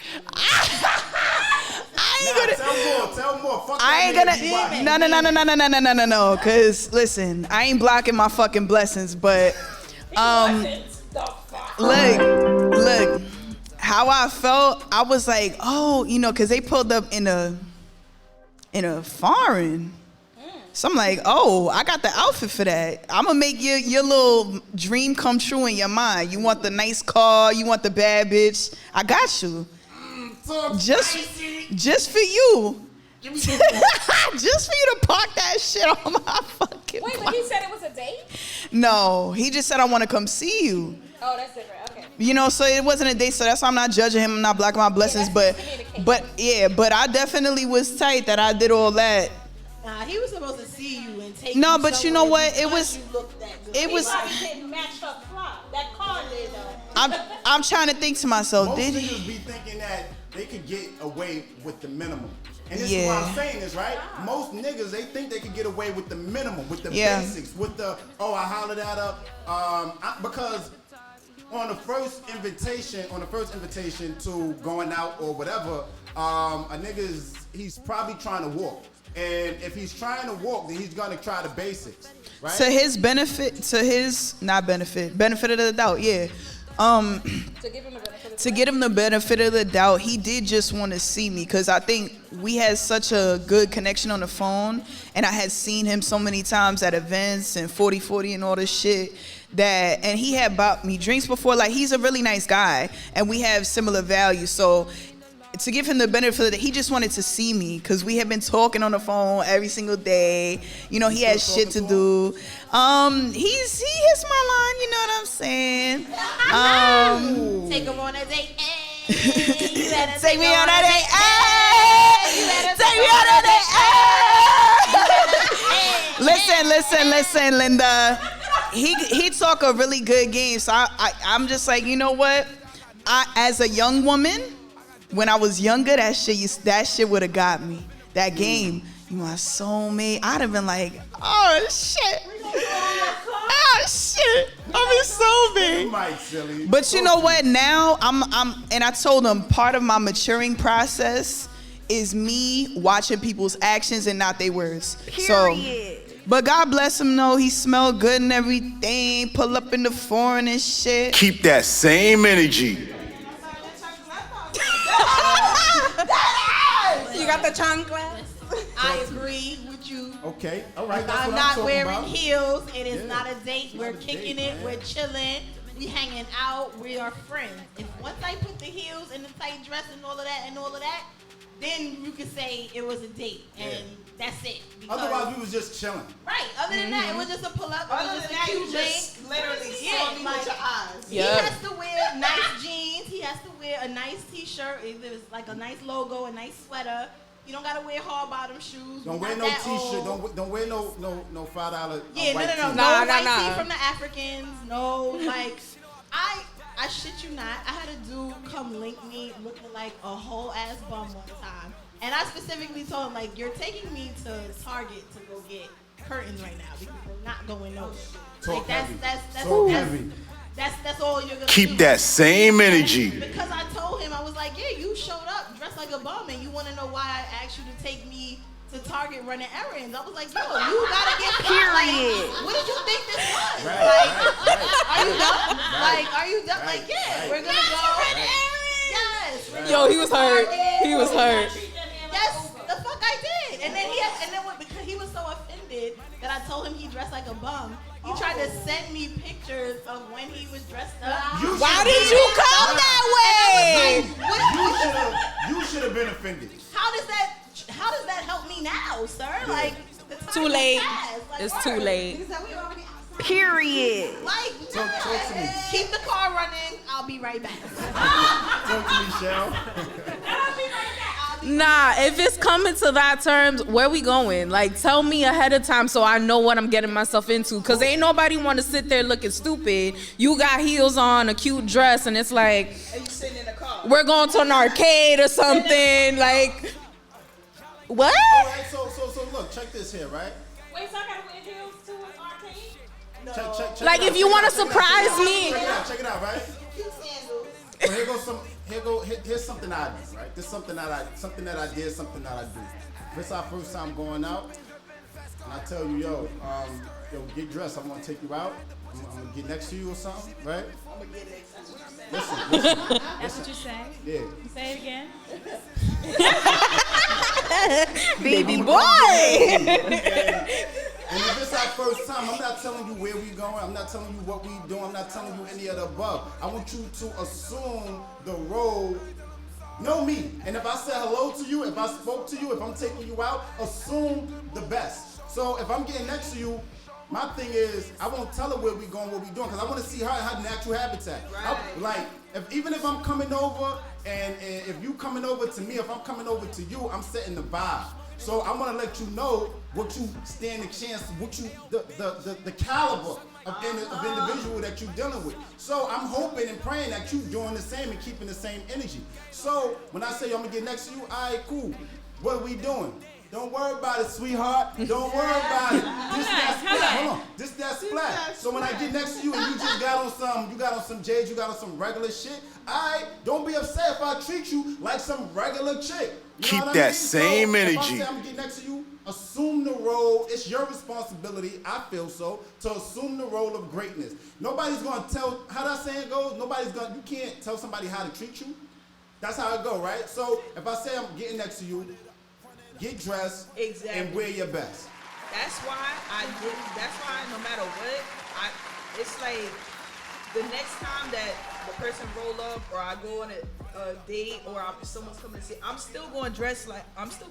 Tell more. Fuck I ain't gonna. No. Cause listen, I ain't blocking my fucking blessings, but look. How I felt, I was like, oh, you know, cause they pulled up in a foreign. So I'm like, oh, I got the outfit for that. I'm gonna make your little dream come true in your mind. You want the nice car, you want the bad bitch. I got you. Just for you. Just for you to park that shit on my fucking Wait, but he said it was a date? No, he just said I want to come see you. Oh, that's different. Okay. You know, so it wasn't a date, so that's why I'm not judging him. I'm not blocking my blessings, but I definitely was tight that I did all that. Nah, he was supposed to see you and take No, you but you know what? It was. He didn't match her fly. That car did though. I'm trying to think to myself. Most Did he? niggas be thinking that they could get away with the minimum. And this is what I'm saying is, right? Most niggas, they think they could get away with the minimum, with the basics, with the, I hollered at her. Because on the first invitation to going out or whatever, a nigga he's probably trying to walk. And if he's trying to walk, then he's gonna try the basics, right? To his benefit, benefit of the doubt, yeah. To give him the benefit of the to get him the benefit of the doubt, he did just want to see me because I think we had such a good connection on the phone, and I had seen him so many times at events and 40-40 and all this shit and he had bought me drinks before. Like, he's a really nice guy, and we have similar values. So to give him the benefit that he just wanted to see me because we have been talking on the phone every single day. You know, he has shit to do. He hits my line, you know what I'm saying? Take him on a date. Take me on a date. Take me on a date. Listen, Linda. He talk a really good game. So I'm just like, you know what? As a young woman, when I was younger, that shit would have got me. That game, you my soulmate. I'd have been like, oh shit. I'm his soulmate. But you know what? Now and I told him part of my maturing process is me watching people's actions and not their words. Period. But God bless him, though. He smelled good and everything. Pull up in the foreign and shit. Keep that same energy. You got the chanclas? I agree with you. Okay, all right. That's I'm what not I'm wearing about. heels. It is not a date. We're kicking it. We're chilling. We hanging out. We are friends. If once I put the heels and the tight dress and all of that, then you could say it was a date, and that's it. Otherwise, we was just chilling. Right. Other than that, it was just a pull up. Other than that, you drink. just literally saw me with your eyes. He has to wear nice jeans. He has to wear a nice t-shirt. Either it's like a nice logo, a nice sweater. You don't gotta wear hard bottom shoes. Don't wear no t-shirt. Don't wear no $5. Yeah, white no. tee. No white tee from the Africans. No, like I shit you not. I had a dude come link me looking like a whole ass bum one time. And I specifically told him, like, you're taking me to Target to go get curtains right now because we're not going nowhere. Talk Like, heavy. That's all you're gonna Keep do. that same energy. Because I told him, I was like, yeah, you showed up dressed like a bum and you wanna know why I asked you to take me to Target running errands. I was like, yo, you gotta get Period. Like, what did you think this was? Right. Are you dumb? Like, are you dumb? Like, yeah, we're gonna go. Yes. Yo, he was hurt. He was hurt. Yes, the fuck I did. And then because he was so offended that I told him he dressed like a bum, he tried to send me pictures of when he was dressed up. Why did you come that way? You should have been offended. How does that help me now, sir? Like, the time Too late. Like, It's word. too late. Period. Like, Talk to me. keep the car running. I'll be right back. Talk to me, Shell. Nah, if it's coming to that terms, where we going? Like, tell me ahead of time so I know what I'm getting myself into. Cause ain't nobody want to sit there looking stupid. You got heels on, a cute dress, and it's like, And you sitting in the car. we're going to an arcade or something. Like, what? All right, so look, check this here, right? Wait, so I gotta wear heels to an arcade? Check Like, it if out, you check want it to out, surprise me. Check it out, right? So here's something I do, right? This is something that I did, something that I do. This our first time going out, and I tell you, yo, get dressed. I'm gonna take you out. I'm gonna get next to you or something, right? I'm gonna get next to you. Listen. That's what you say? Yeah. You say it again? Baby boy. And if it's our first time, I'm not telling you where we going. I'm not telling you what we doing. I'm not telling you any of the above. I want you to assume the role. Know me. And if I said hello to you, if I spoke to you, if I'm taking you out, assume the best. So if I'm getting next to you, my thing is, I won't tell her where we going, what we doing, because I want to see her in her natural habitat. Right. Even if I'm coming over, and if you coming over to me, if I'm coming over to you, I'm setting the vibe. So I want to let you know what you stand a chance, what you the caliber of individual that you're dealing with. So I'm hoping and praying that you doing the same and keeping the same energy. So when I say I'm gonna get next to you, all right, cool. What are we doing? Don't worry about it, sweetheart. Don't worry about it. Hold on. This that splat. So when I get next to you and you just got on some J's, you got on some regular shit, don't be upset if I treat you like some regular chick. You Keep know what that I mean? same So energy. If I say I'm gonna get next to you, assume the role. It's your responsibility, I feel so, to assume the role of greatness. Nobody's gonna tell, how that saying goes, you can't tell somebody how to treat you. That's how it go, right? So if I say I'm getting next to you, get dressed and wear your best. That's why no matter what, it's like the next time that the person roll up or I go on a date or someone's coming to see, I'm still going to dress up. I'm still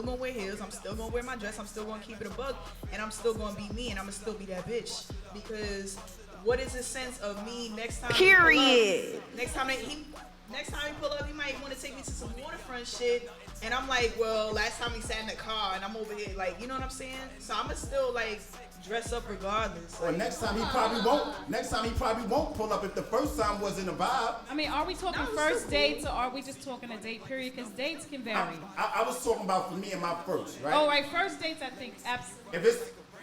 going to wear heels. I'm still going to wear my dress. I'm still going to keep it a buck, and I'm still going to be me, and I'm going to still be that bitch. Because what is the sense of me next time? Period. Next time he pull up, he might want to take me to some waterfront shit, and I'm like, well, last time he sat in the car, and I'm over here, like, you know what I'm saying? So I'm gonna still like dress up regardless. Or next time he probably won't. Next time he probably won't pull up if the first time wasn't a vibe. I mean, are we talking first dates or are we just talking a date period? Because dates can vary. I was talking about for me and my first, right? Oh, right. First dates, I think absolutely.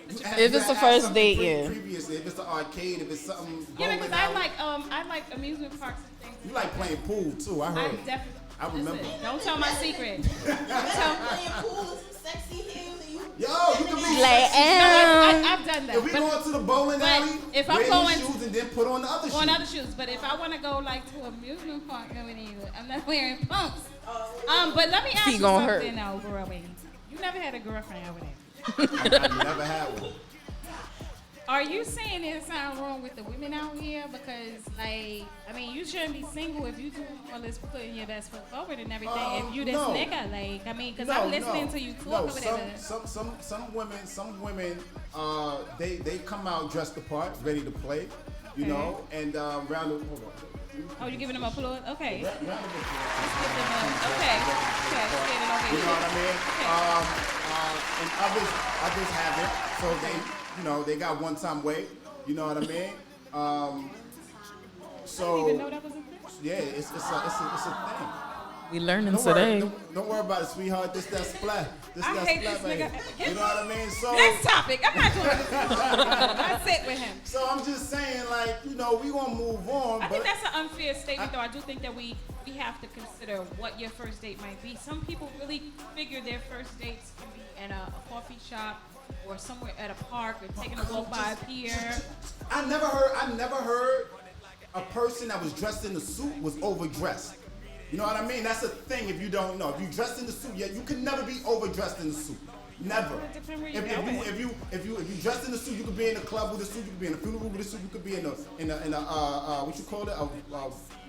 If it's the first date, yeah. Previously, if it's the arcade, if it's something. Yeah, because I like amusement parks and things. You like playing pool too, I heard. I remember. Listen, don't tell my secret. Playing pool with some sexy heels and you. Yo, you can be sexy. I've done that. If we going to the bowling alley, if wear I'm going shoes and then put on the other shoes. On other shoes, but if I want to go like to an amusement park, I'm not wearing pumps. But let me ask you something now, girl. You never had a girlfriend over there. I never had one. Are you saying there's something wrong with the women out here? Because, like, I mean, you shouldn't be single if you do all this putting your best foot forward and everything. If you this nigga, like, I mean, because I'm listening to you talk over there. Some women, they come out dressed the part, ready to play, you know, and round the. Hold on. Oh, you giving them applause? Okay. Round of applause. Let's give them okay. You know what I mean? And others haven't, so they. You know, they got one-time weight. You know what I mean? So I didn't even know that was a thing. Yeah, it's a thing. We learning today. Don't worry about it, sweetheart. This that splat. I hate this nigga. You know what I mean? So next topic. I'm not doing this. I sit with him. So I'm just saying, like, you know, we gonna move on. I think that's an unfair statement, though. I do think that we have to consider what your first date might be. Some people really figure their first dates can be in a coffee shop or somewhere at a park or taking a walk by a pier. I never heard a person that was dressed in a suit was overdressed. You know what I mean? That's a thing if you don't know. If you dressed in the suit, you can never be overdressed in the suit. Never. If you dressed in the suit, you could be in a club with a suit. You could be in a funeral with a suit. You could be in a what you call it, a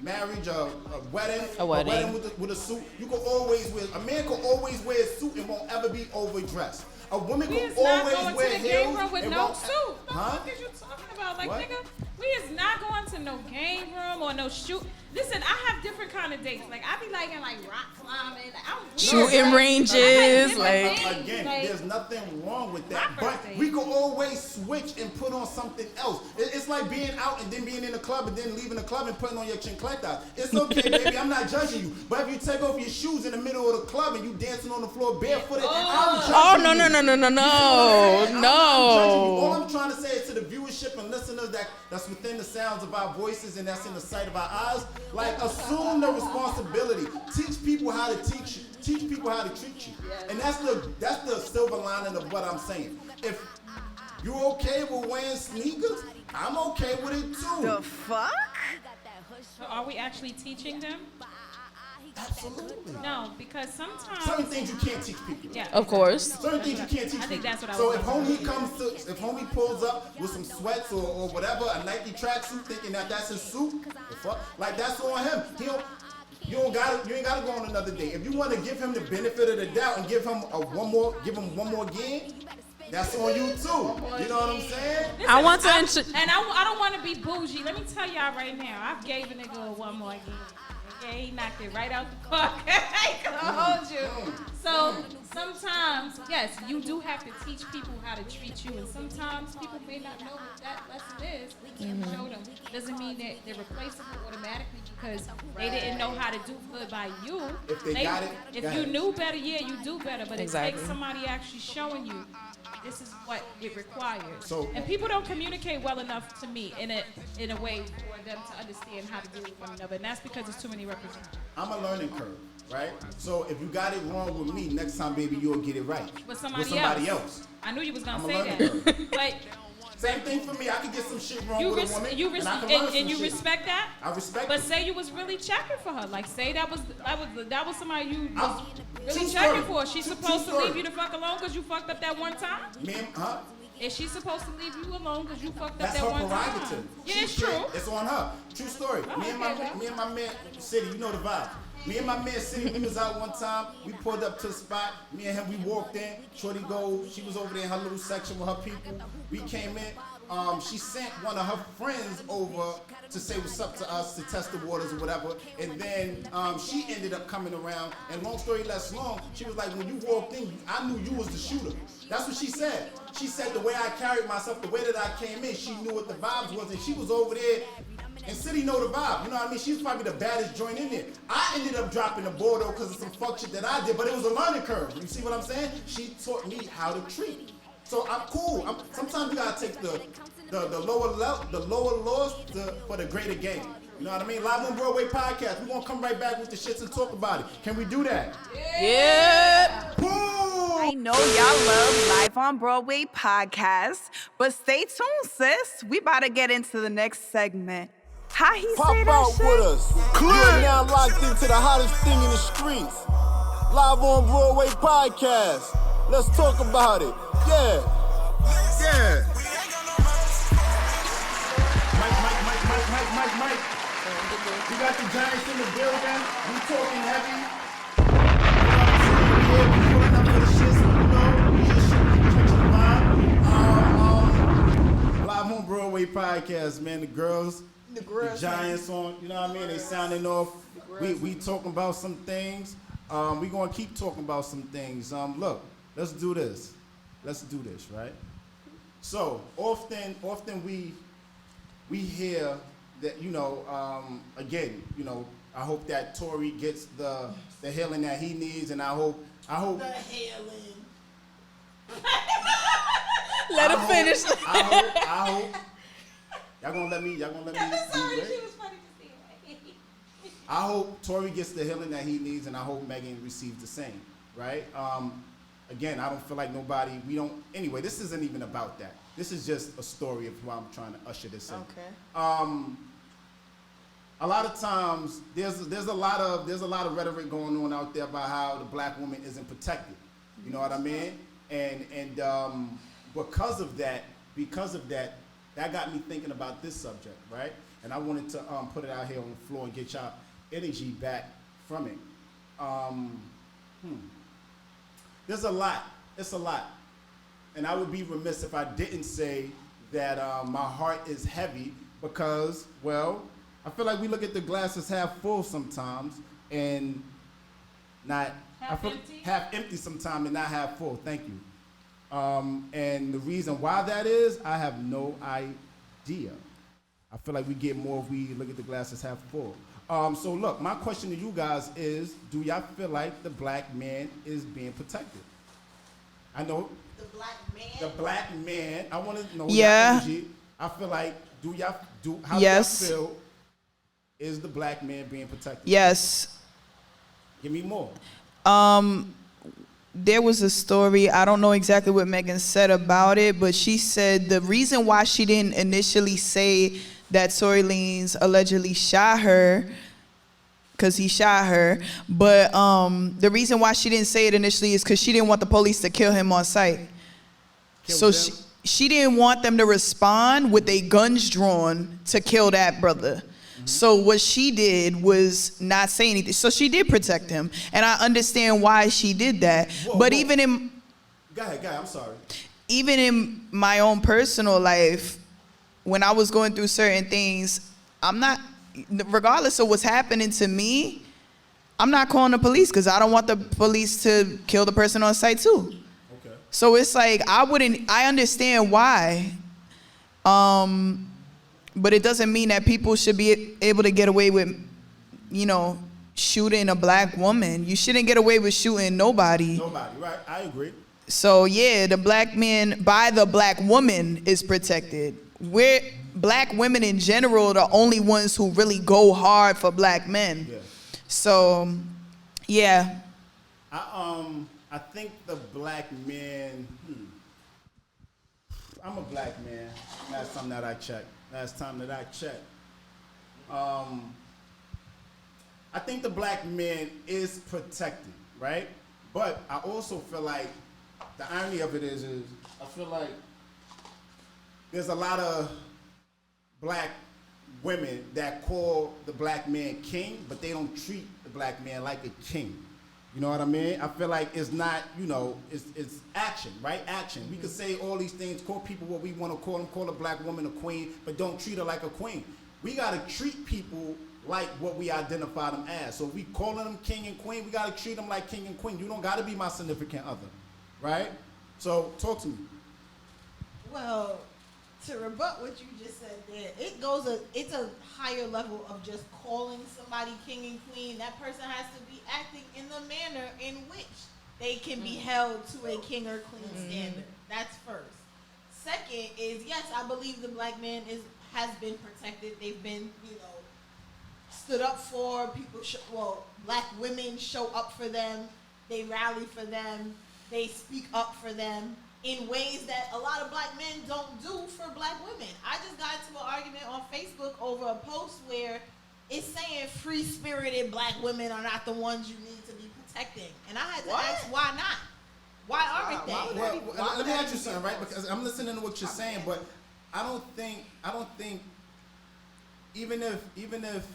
marriage, a wedding. A wedding with a suit. You could always wear. A man could always wear a suit and won't ever be overdressed. A woman could always wear heels. We is not going to the game room with no suit. What the fuck is you talking about? Like, nigga, we is not going to no game room or no shoot. Listen, I have different kind of dates. Like, I be liking like rock climbing. Like, shooting ranges. Again, there's nothing wrong with that. But we could always switch and put on something else. It's like being out and then being in the club and then leaving the club and putting on your chancletas. It's okay, baby. I'm not judging you. But if you take off your shoes in the middle of the club and you dancing on the floor barefooted, I'm judging you. No. All I'm trying to say is to the viewership and listeners that's within the sounds of our voices and that's in the sight of our eyes, like, assume the responsibility. Teach people how to teach you. Teach people how to treat you. And that's the silver lining of what I'm saying. If you're okay with wearing sneakers, I'm okay with it too. The fuck? So are we actually teaching them? Absolutely. No, because sometimes certain things you can't teach people. Yeah, of course. Certain things you can't teach people. I think that's what I so was if homie pulls up with some sweats or whatever, a Nike tracksuit, thinking that's his suit, like, that's on him. You ain't gotta go on another date. If you want to give him the benefit of the doubt and give him one more game, that's on you too. You know what I'm saying? Listen, I don't want to be bougie. Let me tell y'all right now, I gave a nigga one more game. Okay, he knocked it right out the park. I ain't gonna hold you. So sometimes, yes, you do have to teach people how to treat you, and sometimes people may not know what that lesson is. We can't show them. Doesn't mean that they're replaceable automatically because they didn't know how to do good by you. If they got it, if you knew better, yeah, you do better. But it takes somebody actually showing you. This is what it requires. And people don't communicate well enough to me in a way for them to understand how to deal with one another. And that's because there's too many I'm a learning curve, right? So if you got it wrong with me, next time, baby, you'll get it right. With somebody else. I knew you was gonna I'm a say learning that. curve. Like, Same thing for me. I could get some shit wrong with a woman, and I can learn some and you shit. respect that. I respect But it. say you was really checking for her. Like, say that was somebody you was really True checking story. for. She's True supposed to story. leave you the fuck alone because you fucked up that one time. Huh? Is she supposed to leave you alone because you fucked up That's that her one prerogative. time? Yeah, She it's said true. It's on her. True story. Me and my man, City, you know the vibe. Me and my man, City, we was out one time. We pulled up to the spot. Me and him, we walked in. Shorty she was over there in her little section with her people. We came in. She sent one of her friends over to say what's up to us, to test the waters or whatever. And then she ended up coming around. And long story less long, she was like, when you walked in, I knew you was the shooter. That's what she said. She said the way I carried myself, the way that I came in, she knew what the vibes was. And she was over there. And City know the vibe, you know what I mean? She's probably the baddest joint in there. I ended up dropping the ball though because of some fuck shit that I did, but it was a learning curve. You see what I'm saying? She taught me how to treat. So I'm cool. Sometimes you gotta take the lower laws for the greater game. You know what I mean? Live on Broadway Podcast. We're gonna come right back with the shits and talk about it. Can we do that? Yeah. Boom! I know y'all love Live on Broadway Podcast, but stay tuned, sis. We about to get into the next segment. How he Pop say that out shit? with us. You're now locked into the hottest thing in the streets. Live on Broadway Podcast. Let's talk about it. Yeah. Yeah. Mike. We got the Giants in the building. We talking heavy. We pulling up for the shits, we just catching the vibe. Live on Broadway Podcast, man. The girls, the Giants on, you know what I mean? They sounding off. We talking about some things. We gonna keep talking about some things. Look, let's do this. Let's do this, right? So often we hear that, you know, again, you know, I hope that Tory gets the healing that he needs, and I hope The healing. Let him finish. I hope. Y'all gonna let me. Sorry, be she great? was funny to see. I hope Tory gets the healing that he needs, and I hope Megan receives the same. Right? Again, I don't feel like anyway, this isn't even about that. This is just a story of why I'm trying to usher this in. Okay. A lot of times there's a lot of rhetoric going on out there about how the black woman isn't protected. You know what I mean? And because of that, that got me thinking about this subject, right? And I wanted to put it out here on the floor and get y'all energy back from it. There's a lot. It's a lot. And I would be remiss if I didn't say that my heart is heavy because, well, I feel like we look at the glass as half full sometimes and not half empty sometimes and not half full. Thank you. And the reason why that is, I have no idea. I feel like we get more if we look at the glass as half full. So look, my question to you guys is, do y'all feel like the black man is being protected? I know The black man. I want to know. Yeah. Energy. I feel like how Yes. do y'all feel? Is the black man being protected? Yes. Give me more. There was a story, I don't know exactly what Megan said about it, but she said the reason why she didn't initially say that Tory Lanez allegedly shot her, because he shot her, but the reason why she didn't say it initially is because she didn't want the police to kill him on sight. So she didn't want them to respond with their guns drawn to kill that brother. So what she did was not say anything. So she did protect him. And I understand why she did that. But even in... Go ahead, I'm sorry. Even in my own personal life, when I was going through certain things, I'm not... Regardless of what's happening to me, I'm not calling the police because I don't want the police to kill the person on site too. Okay. So it's like, I understand why. But it doesn't mean that people should be able to get away with, shooting a black woman. You shouldn't get away with shooting nobody. Nobody, right? I agree. So yeah, the black man by the black woman is protected. Black women in general are the only ones who really go hard for black men. Yeah. So, yeah. I think the black man. I'm a black man. Last time that I checked. I think the black man is protected, right? But I also feel like the irony of it is I feel like there's a lot of black women that call the black man king, but they don't treat the black man like a king. You know what I mean? I feel like it's not, it's action, right? Action. We could say all these things, call people what we want to call them, call a black woman a queen, but don't treat her like a queen. We got to treat people like what we identify them as. So if we calling them king and queen, we got to treat them like king and queen. You don't got to be my significant other, right? So talk to me. Well, to rebut what you just said there, it's a higher level of just calling somebody king and queen. That person has to be acting in the manner in which they can be held to a king or queen standard. That's first. Second is, yes, I believe the black man has been protected. They've been, stood up for people. Black women show up for them. They rally for them. They speak up for them in ways that a lot of black men don't do for black women. I just got into an argument on Facebook over a post where it's saying free-spirited black women are not the ones you need to be protecting. And I had to ask, why not? Why aren't they? Well, let me ask you something, right? Because I'm listening to what you're saying, but I don't think even if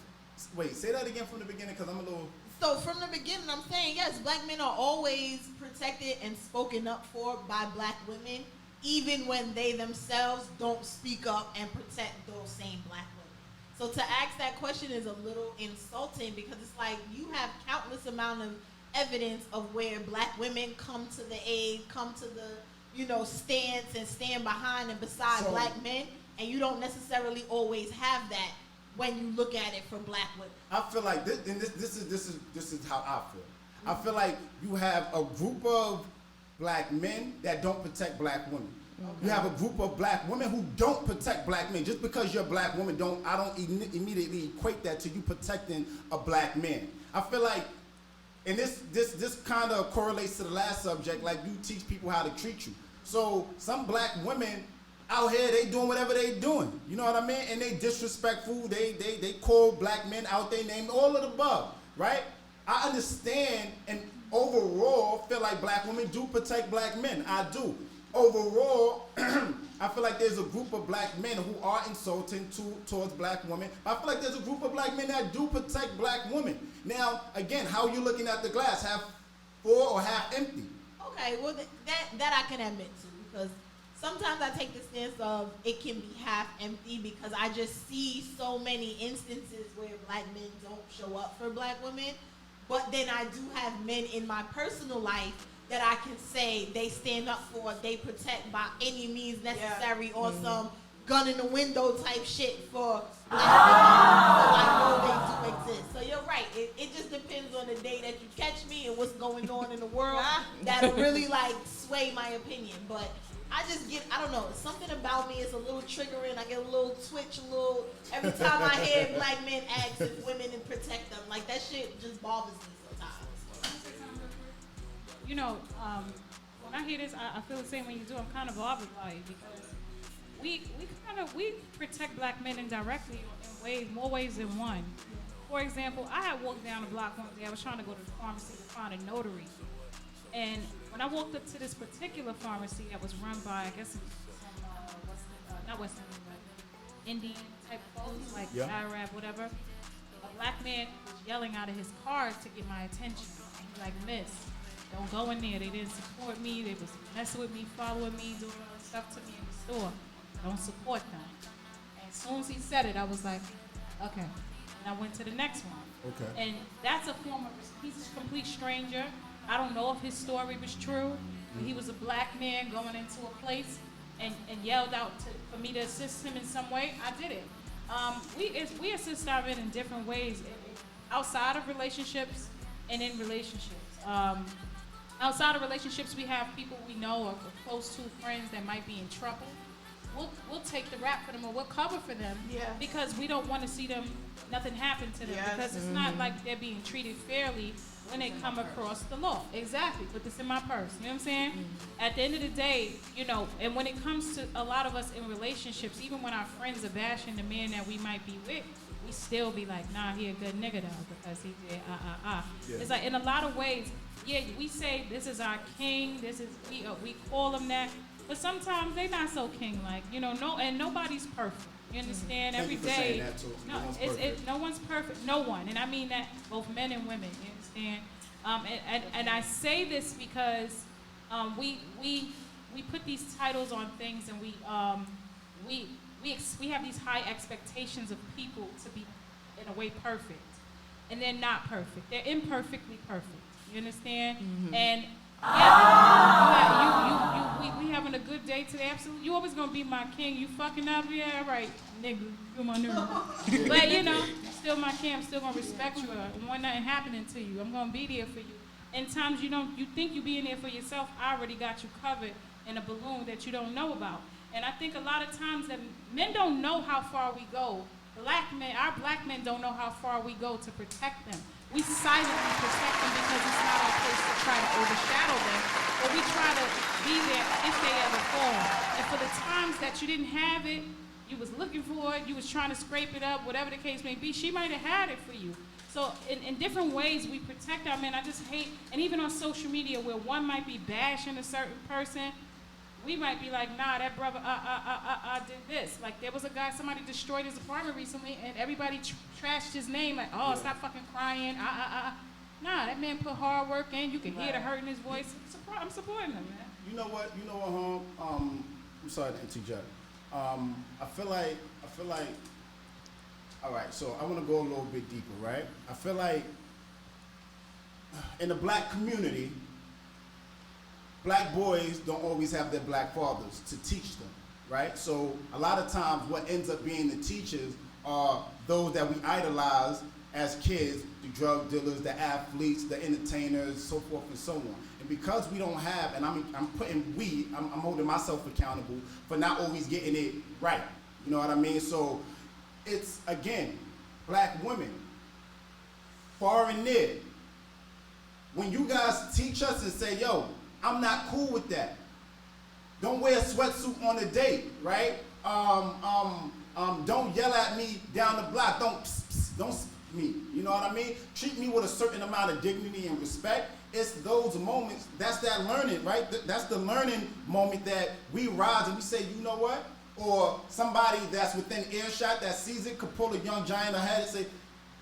wait, say that again from the beginning because I'm a little. So from the beginning, I'm saying, yes, black men are always protected and spoken up for by black women, even when they themselves don't speak up and protect those same black women. So to ask that question is a little insulting because it's like you have countless amount of evidence of where black women come to the aid, come to the, stance and stand behind and beside black men, and you don't necessarily always have that when you look at it for black women. I feel like this is how I feel. I feel like you have a group of black men that don't protect black women. Okay. You have a group of black women who don't protect black men. Just because you're a black woman, I don't immediately equate that to you protecting a black man. I feel like, and this kind of correlates to the last subject, like you teach people how to treat you. So some black women out here, they doing whatever they doing. You know what I mean? And they disrespectful. They call black men out their name, all of the above, right? I understand and overall feel like black women do protect black men. I do. Overall, I feel like there's a group of black men who are insulting towards black women. I feel like there's a group of black men that do protect black women. Now, again, how are you looking at the glass? Half full or half empty? Okay, well, that I can admit to because sometimes I take the stance of it can be half empty because I just see so many instances where black men don't show up for black women. But then I do have men in my personal life that I can say they stand up for, they protect by any means necessary or some gun in the window type shit for black women. So I know they do exist. So you're right. It just depends on the day that you catch me and what's going on in the world that'll really sway my opinion. But I don't know, something about me is a little triggering. I get a little twitch, every time I hear black men ask if women and protect them. Like, that shit just bothers me sometimes. When I hear this, I feel the same way you do. I'm kind of bothered by it because we protect black men indirectly in more ways than one. For example, I had walked down the block one day. I was trying to go to the pharmacy to find a notary. And when I walked up to this particular pharmacy that was run by, I guess, not Western, but Indian type folks, like Arab, whatever, a black man was yelling out of his car to get my attention. He's like, "Miss, don't go in there. They didn't support me. They was messing with me, following me, doing all this stuff to me in the store. Don't support them." And as soon as he said it, I was like, okay. And I went to the next one. Okay. And that's a form of, he's a complete stranger. I don't know if his story was true. But he was a black man going into a place and yelled out for me to assist him in some way. I did it. We assist our men in different ways, outside of relationships and in relationships. Outside of relationships, we have people we know or close to friends that might be in trouble. we'll take the rap for them or we'll cover for them because we don't want to see them, nothing happen to them because it's not like they're being treated fairly when they come across the law. Exactly. Put this in my purse. You know what I'm saying? At the end of the day, you know, and when it comes to a lot of us in relationships, even when our friends are bashing the man that we might be with, we still be like, nah, he a good nigga though because he did Yeah. It's like in a lot of ways, we say this is our king, this is we call him that, but sometimes they not so king-like, you know. And nobody's perfect. You understand? Every day, no one's perfect. No one, and I mean that both men and women. You understand? And I say this because we put these titles on things, and we have these high expectations of people to be in a way perfect, and they're not perfect. They're imperfectly perfect. You understand? And we having a good day today. Absolutely, you always gonna be my king. You fucking up, yeah, right, nigga. You're my nigga. But you know, still my king. I'm still gonna respect you. When nothing happening to you, I'm gonna be there for you. In times you think you being there for yourself, I already got you covered in a balloon that you don't know about. And I think a lot of times that men don't know how far we go. Our black men don't know how far we go to protect them. We silently protect them because it's not our place to try to overshadow them, but we try to be there if they ever fall. And for the times that you didn't have it, you was looking for it, you was trying to scrape it up, whatever the case may be, she might have had it for you. So in different ways, we protect our men. I just hate, and even on social media where one might be bashing a certain person, we might be like, nah, that brother, did this. Like, there was a guy, somebody destroyed his apartment recently, and everybody trashed his name, like, stop fucking crying, Nah, that man put hard work in. You can hear the hurt in his voice. I'm supporting him, man. You know what, I'm sorry to interject. I feel like, all right, so I want to go a little bit deeper, right? I feel like in the black community, black boys don't always have their black fathers to teach them, right? So a lot of times what ends up being the teachers are those that we idolize as kids, the drug dealers, the athletes, the entertainers, so forth and so on. And because we don't have, and I'm holding myself accountable for not always getting it right. You know what I mean? So it's, again, black women, far and near. When you guys teach us and say, yo, I'm not cool with that. Don't wear a sweatsuit on a date, right? Don't yell at me down the block. Don't speak me. You know what I mean? Treat me with a certain amount of dignity and respect. It's those moments. That's that learning, right? That's the learning moment that we rise and we say, you know what? Or somebody that's within earshot that sees it could pull a young giant ahead and say,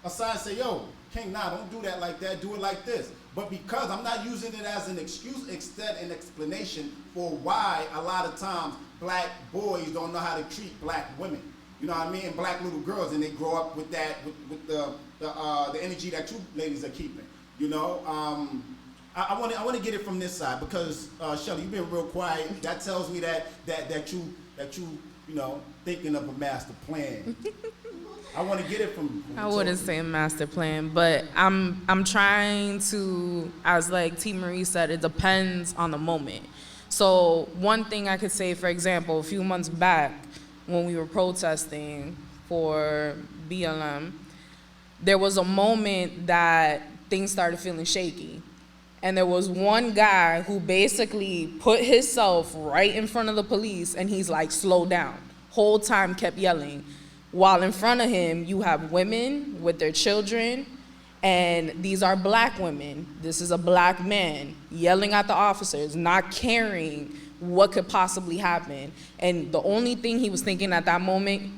aside and say, yo, King, nah, don't do that like that. Do it like this. But because I'm not using it as an excuse, instead an explanation for why a lot of times black boys don't know how to treat black women. You know what I mean? And black little girls, and they grow up with that, with the energy that you ladies are keeping. You know, I want to get it from this side because Shelly, you've been real quiet. That tells me that you know, thinking of a master plan. I want to get it from I wouldn't say a master plan, but I'm trying to, as like T. Marie said, it depends on the moment. So one thing I could say, for example, a few months back when we were protesting for BLM, there was a moment that things started feeling shaky. And there was one guy who basically put himself right in front of the police and he's like, slow down. Whole time kept yelling. While in front of him, you have women with their children, and these are black women. This is a black man yelling at the officers, not caring what could possibly happen. And the only thing he was thinking at that moment,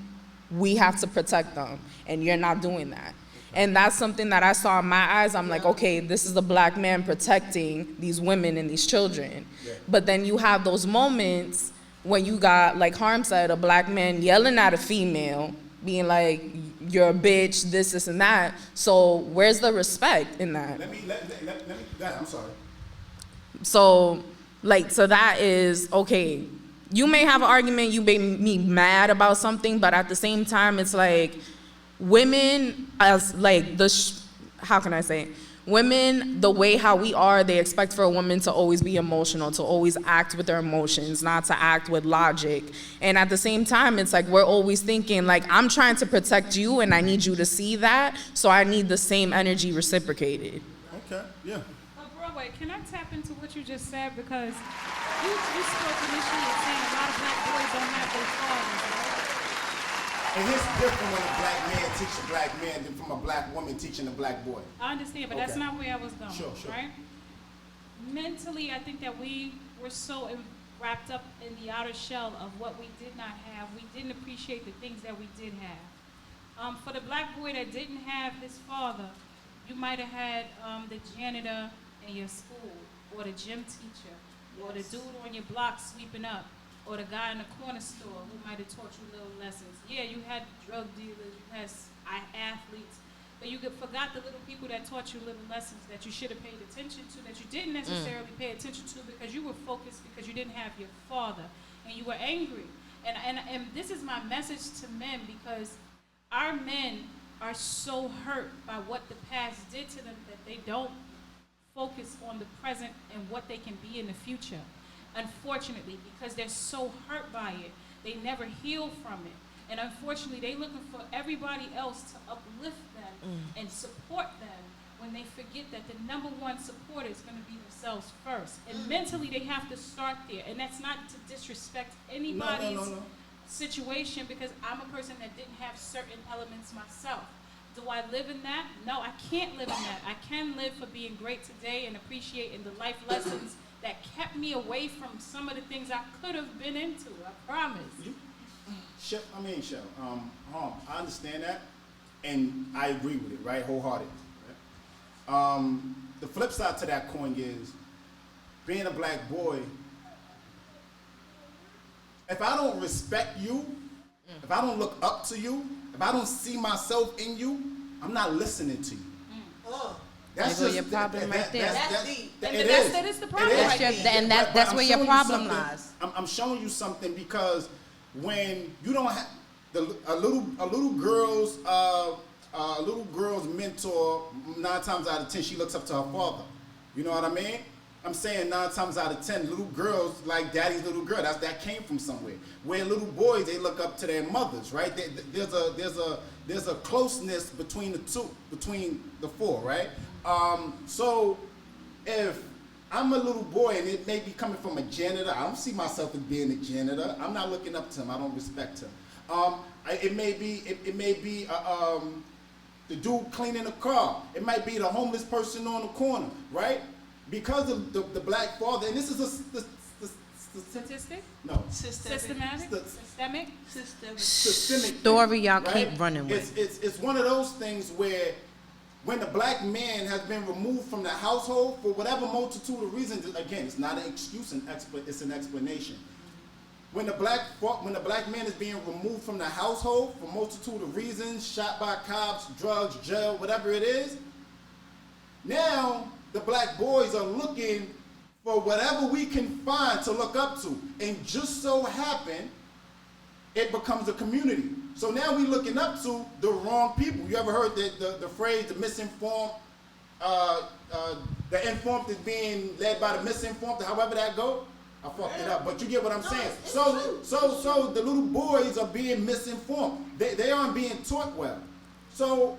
we have to protect them, and you're not doing that. And that's something that I saw in my eyes. I'm like, okay, this is a black man protecting these women and these children. Yeah. But then you have those moments when you got, like Harm said, a black man yelling at a female, being like, you're a bitch, this, and that. So where's the respect in that? Let me I'm sorry. So that is, okay, you may have an argument, you may be mad about something, but at the same time, it's like, women as like how can I say it? women, the way how we are, they expect for a woman to always be emotional, to always act with their emotions, not to act with logic. And at the same time, it's like we're always thinking, like, I'm trying to protect you and I need you to see that, so I need the same energy reciprocated. Okay, yeah. On Broadway, can I tap into what you just said? Because you spoke initially as saying a lot of black boys don't have their fathers, right? And it's different when a black man teaches a black man than from a black woman teaching a black boy. I understand, but that's not where I was going. Sure. Right? Mentally, I think that we were so wrapped up in the outer shell of what we did not have. We didn't appreciate the things that we did have. For the black boy that didn't have his father, you might have had the janitor in your school, or the gym teacher, or the dude on your block sweeping up, or the guy in the corner store who might have taught you little lessons. Yeah, you had drug dealers, you had athletes, but you forgot the little people that taught you little lessons that you should have paid attention to, that you didn't necessarily pay attention to because you were focused because you didn't have your father, and you were angry. And this is my message to men, because our men are so hurt by what the past did to them that they don't focus on the present and what they can be in the future. Unfortunately, because they're so hurt by it, they never heal from it. And unfortunately, they're looking for everybody else to uplift them and support them, when they forget that the number one supporter is going to be themselves first. And mentally, they have to start there. And that's not to disrespect anybody's situation, because I'm a person that didn't have certain elements myself. Do I live in that? No, I can't live in that. I can live for being great today and appreciating the life lessons that kept me away from some of the things I could have been into. I promise. I understand that, and I agree with it, right, wholeheartedly. Right? The flip side to that coin is, being a black boy, if I don't respect you, if I don't look up to you, if I don't see myself in you, I'm not listening to you. That's just your problem right there. That is the problem right there. And that's where your problem lies. I'm showing you something, because when you don't have a little girl's mentor, 9 times out of 10 she looks up to her father. You know what I mean? I'm saying 9 times out of 10 little girls like daddy's little girl. That came from somewhere. Where little boys, they look up to their mothers, right? There's a closeness between the two, between the four, right? So if I'm a little boy and it may be coming from a janitor, I don't see myself as being a janitor. I'm not looking up to him. I don't respect him. It may be the dude cleaning a car. It might be the homeless person on the corner, right? Because of the black father, and this is a statistic? No. Systematic? Systemic story y'all right? keep running with. It's one of those things where, when the black man has been removed from the household for whatever multitude of reasons, again, it's not an excuse, it's an explanation. When the black man is being removed from the household for multitude of reasons, shot by cops, drugs, jail, whatever it is, now the black boys are looking for whatever we can find to look up to. And just so happen, it becomes a community. So now we're looking up to the wrong people. You ever heard the phrase, the misinformed, the informed is being led by the misinformed, however that go? I fucked it up, but you get what I'm saying. So the little boys are being misinformed. They aren't being taught well. So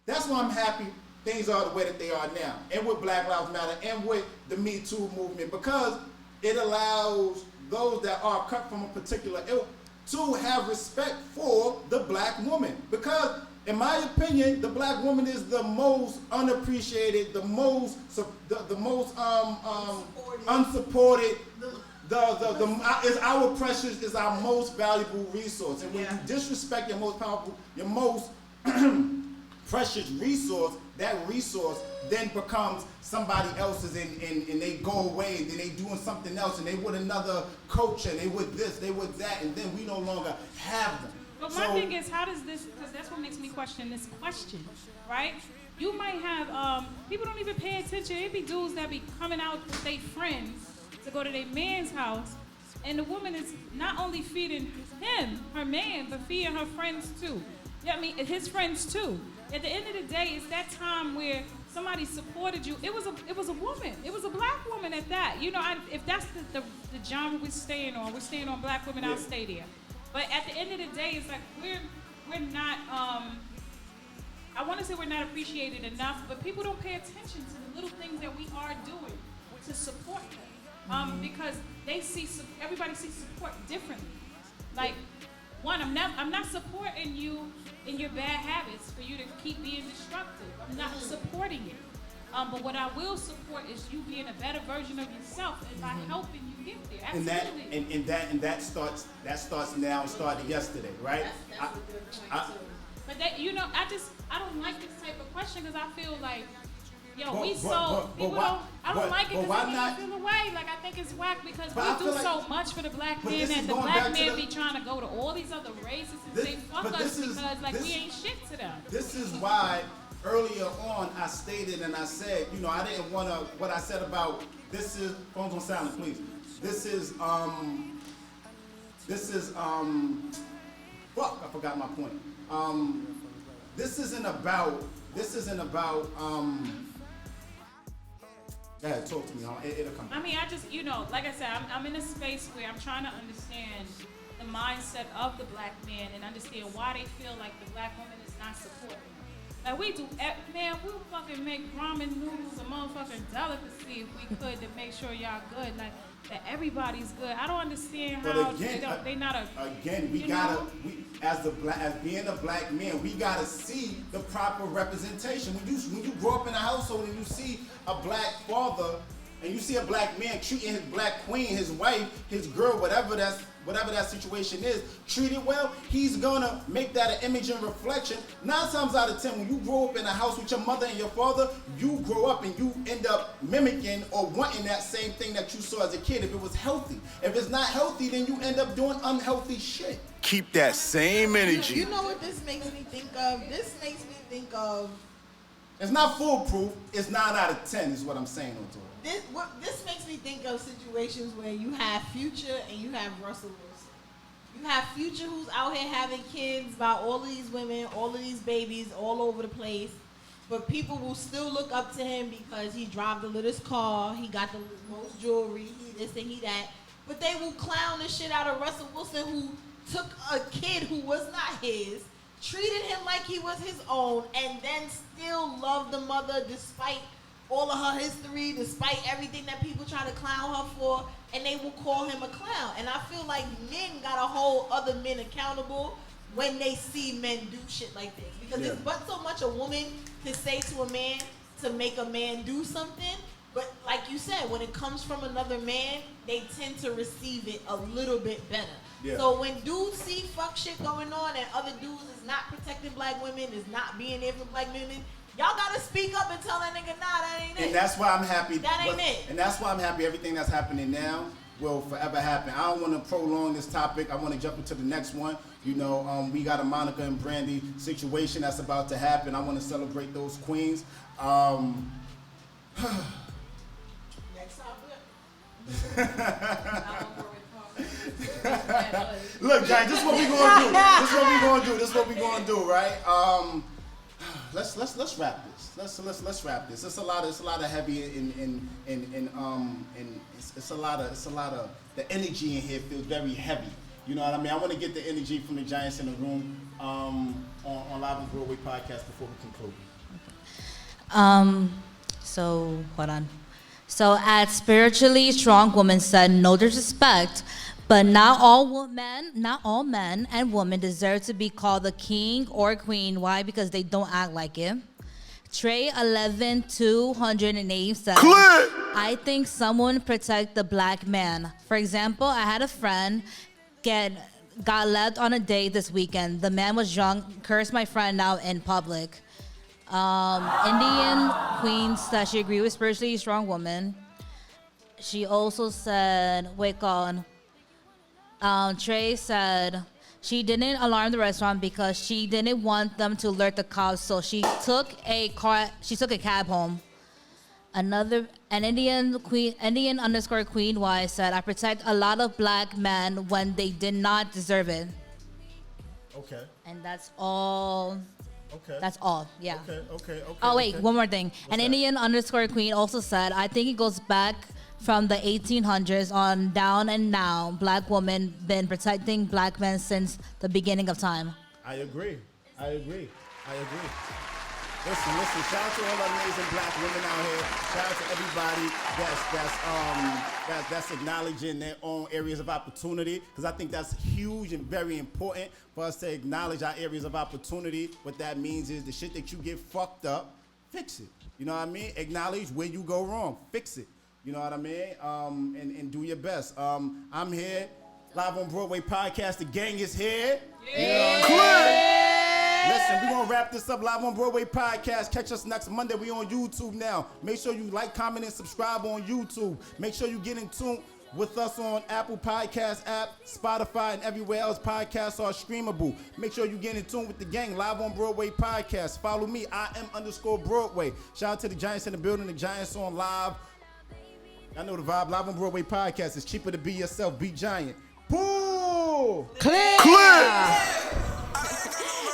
that's why I'm happy things are the way that they are now, and with Black Lives Matter, and with the Me Too movement, because it allows those that are cut from a particular ilk to have respect for the black woman. Because, in my opinion, the black woman is the most unappreciated, the most unsupported. Is our precious, is our most valuable resource. And when you disrespect your most powerful, your most precious resource, that resource then becomes somebody else's, and they go away, and then they doing something else, and they with another culture, and they with this, they with that, and then we no longer have them. But my thing is, how does this, because that's what makes me question this question, right? You might have, people don't even pay attention. It be dudes that be coming out with their friends to go to their man's house, and the woman is not only feeding him, her man, but feeding her friends too. Yeah, I mean, his friends too. At the end of the day, it's that time where somebody supported you. It was a woman. It was a black woman at that. You know, if that's the genre we're staying on black women, I'll stay there. But at the end of the day, it's like we're not. I want to say we're not appreciated enough, but people don't pay attention to the little things that we are doing to support them, because everybody sees support differently. Like, one, I'm not supporting you in your bad habits for you to keep being destructive. I'm not supporting it. But what I will support is you being a better version of yourself and by helping you get there. Absolutely. And that starts now. Started yesterday, right? That's a good point too. But that, you know, I don't like this type of question because I feel like, I don't like it because it makes me feel away. Like, I think it's whack because we do so much for the black man, and the black man be trying to go to all these other races and say fuck us because we ain't shit to them. This is why earlier on I stated and I said, you know, I didn't want to, what I said about, this is, phones on silent, please. This is, fuck, I forgot my point. This isn't about, go ahead, talk to me, it'll come. I mean, I just, you know, like I said, I'm in a space where I'm trying to understand the mindset of the black man and understand why they feel like the black woman is not supporting them. Like, we do, man, we'll fucking make ramen noodles a motherfucking delicacy if we could to make sure y'all good. Like, that everybody's good. I don't understand how they not a. Again, we gotta, as being a black man, we gotta see the proper representation. When you grow up in a household and you see a black father and you see a black man treating his black queen, his wife, his girl, whatever that situation is, treated well, he's gonna make that an image and reflection. 9 times out of 10, when you grow up in a house with your mother and your father, you grow up and you end up mimicking or wanting that same thing that you saw as a kid if it was healthy. If it's not healthy, then you end up doing unhealthy shit. Keep that same energy. You know what this makes me think of? This makes me think of... It's not foolproof. It's 9 out of 10 is what I'm saying on tour. This makes me think of situations where you have Future and you have Russell Wilson. You have Future who's out here having kids by all of these women, all of these babies all over the place. But people will still look up to him because he drives the littlest car, he got the most jewelry, he this and he that. But they will clown the shit out of Russell Wilson, who took a kid who was not his, treated him like he was his own, and then still loved the mother despite all of her history, despite everything that people try to clown her for, and they will call him a clown. And I feel like men gotta hold other men accountable when they see men do shit like this. Because it's but so much a woman can say to a man to make a man do something, but like you said, when it comes from another man, they tend to receive it a little bit better. Yeah. So when dudes see fuck shit going on and other dudes is not protecting black women, is not being there for black women, y'all gotta speak up and tell that nigga, nah, that ain't it. And that's why I'm happy. That ain't it. And that's why I'm happy everything that's happening now will forever happen. I don't want to prolong this topic. I want to jump into the next one. You know, we got a Monica and Brandy situation that's about to happen. I want to celebrate those queens. Look, guys, this is what we gonna do. This is what we gonna do, right? Let's wrap this. Let's wrap this. It's a lot of heavy and it's a lot of the energy in here feels very heavy. You know what I mean? I want to get the energy from the giants in the room on Live on Broadway Podcast before we conclude. So hold on. So, as spiritually strong woman said, no disrespect, but not all men and women deserve to be called the king or queen. Why? Because they don't act like it. Trey 11-208 said, I think someone protect the black man. For example, I had a friend got left on a date this weekend. The man was drunk, cursed my friend out in public. Indian Queen said she agreed with spiritually strong woman. She also said, Trey said she didn't alarm the restaurant because she didn't want them to alert the cops, so she took a cab home. An Indian _ Queen Y said, I protect a lot of black men when they did not deserve it. Okay. And that's all Okay. That's all. Yeah. Okay. Oh wait, okay. one more thing. What's that? Indian_Queen also said, I think it goes back from the 1800s on down and now. Black women been protecting black men since the beginning of time. I agree. Listen. Shout out to all the amazing black women out here. Shout out to everybody that's acknowledging their own areas of opportunity, because I think that's huge and very important for us to acknowledge our areas of opportunity. What that means is the shit that you get fucked up, fix it. You know what I mean? Acknowledge where you go wrong, fix it. You know what I mean? And do your best. I'm here, live on Broadway Podcast. The gang is here. Listen, we're going to wrap this up live on Broadway Podcast. Catch us next Monday. We on YouTube now. Make sure you like, comment, and subscribe on YouTube. Make sure you get in tune with us on Apple Podcast app, Spotify, and everywhere else podcasts are streamable. Make sure you get in tune with the gang live on Broadway Podcast. Follow me, IM_Broadway. Shout out to the Giants in the building, the Giants on live. I know the vibe. Live on Broadway Podcast. It's cheaper to be yourself. Be giant. Pull! Clear!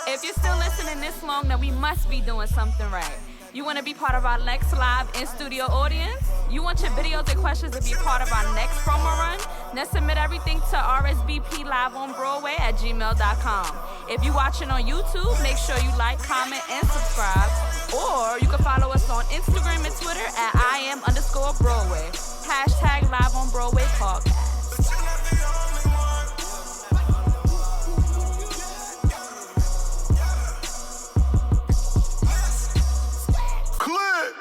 If you're still listening this long, then we must be doing something right. You want to be part of our next live in-studio audience? You want your videos and questions to be part of our next promo run? Then submit everything to rsbpliveonbroadway@gmail.com. If you're watching on YouTube, make sure you like, comment, and subscribe. Or you can follow us on Instagram and Twitter at IM_Broadway. # Live on Broadway Podcast. Click.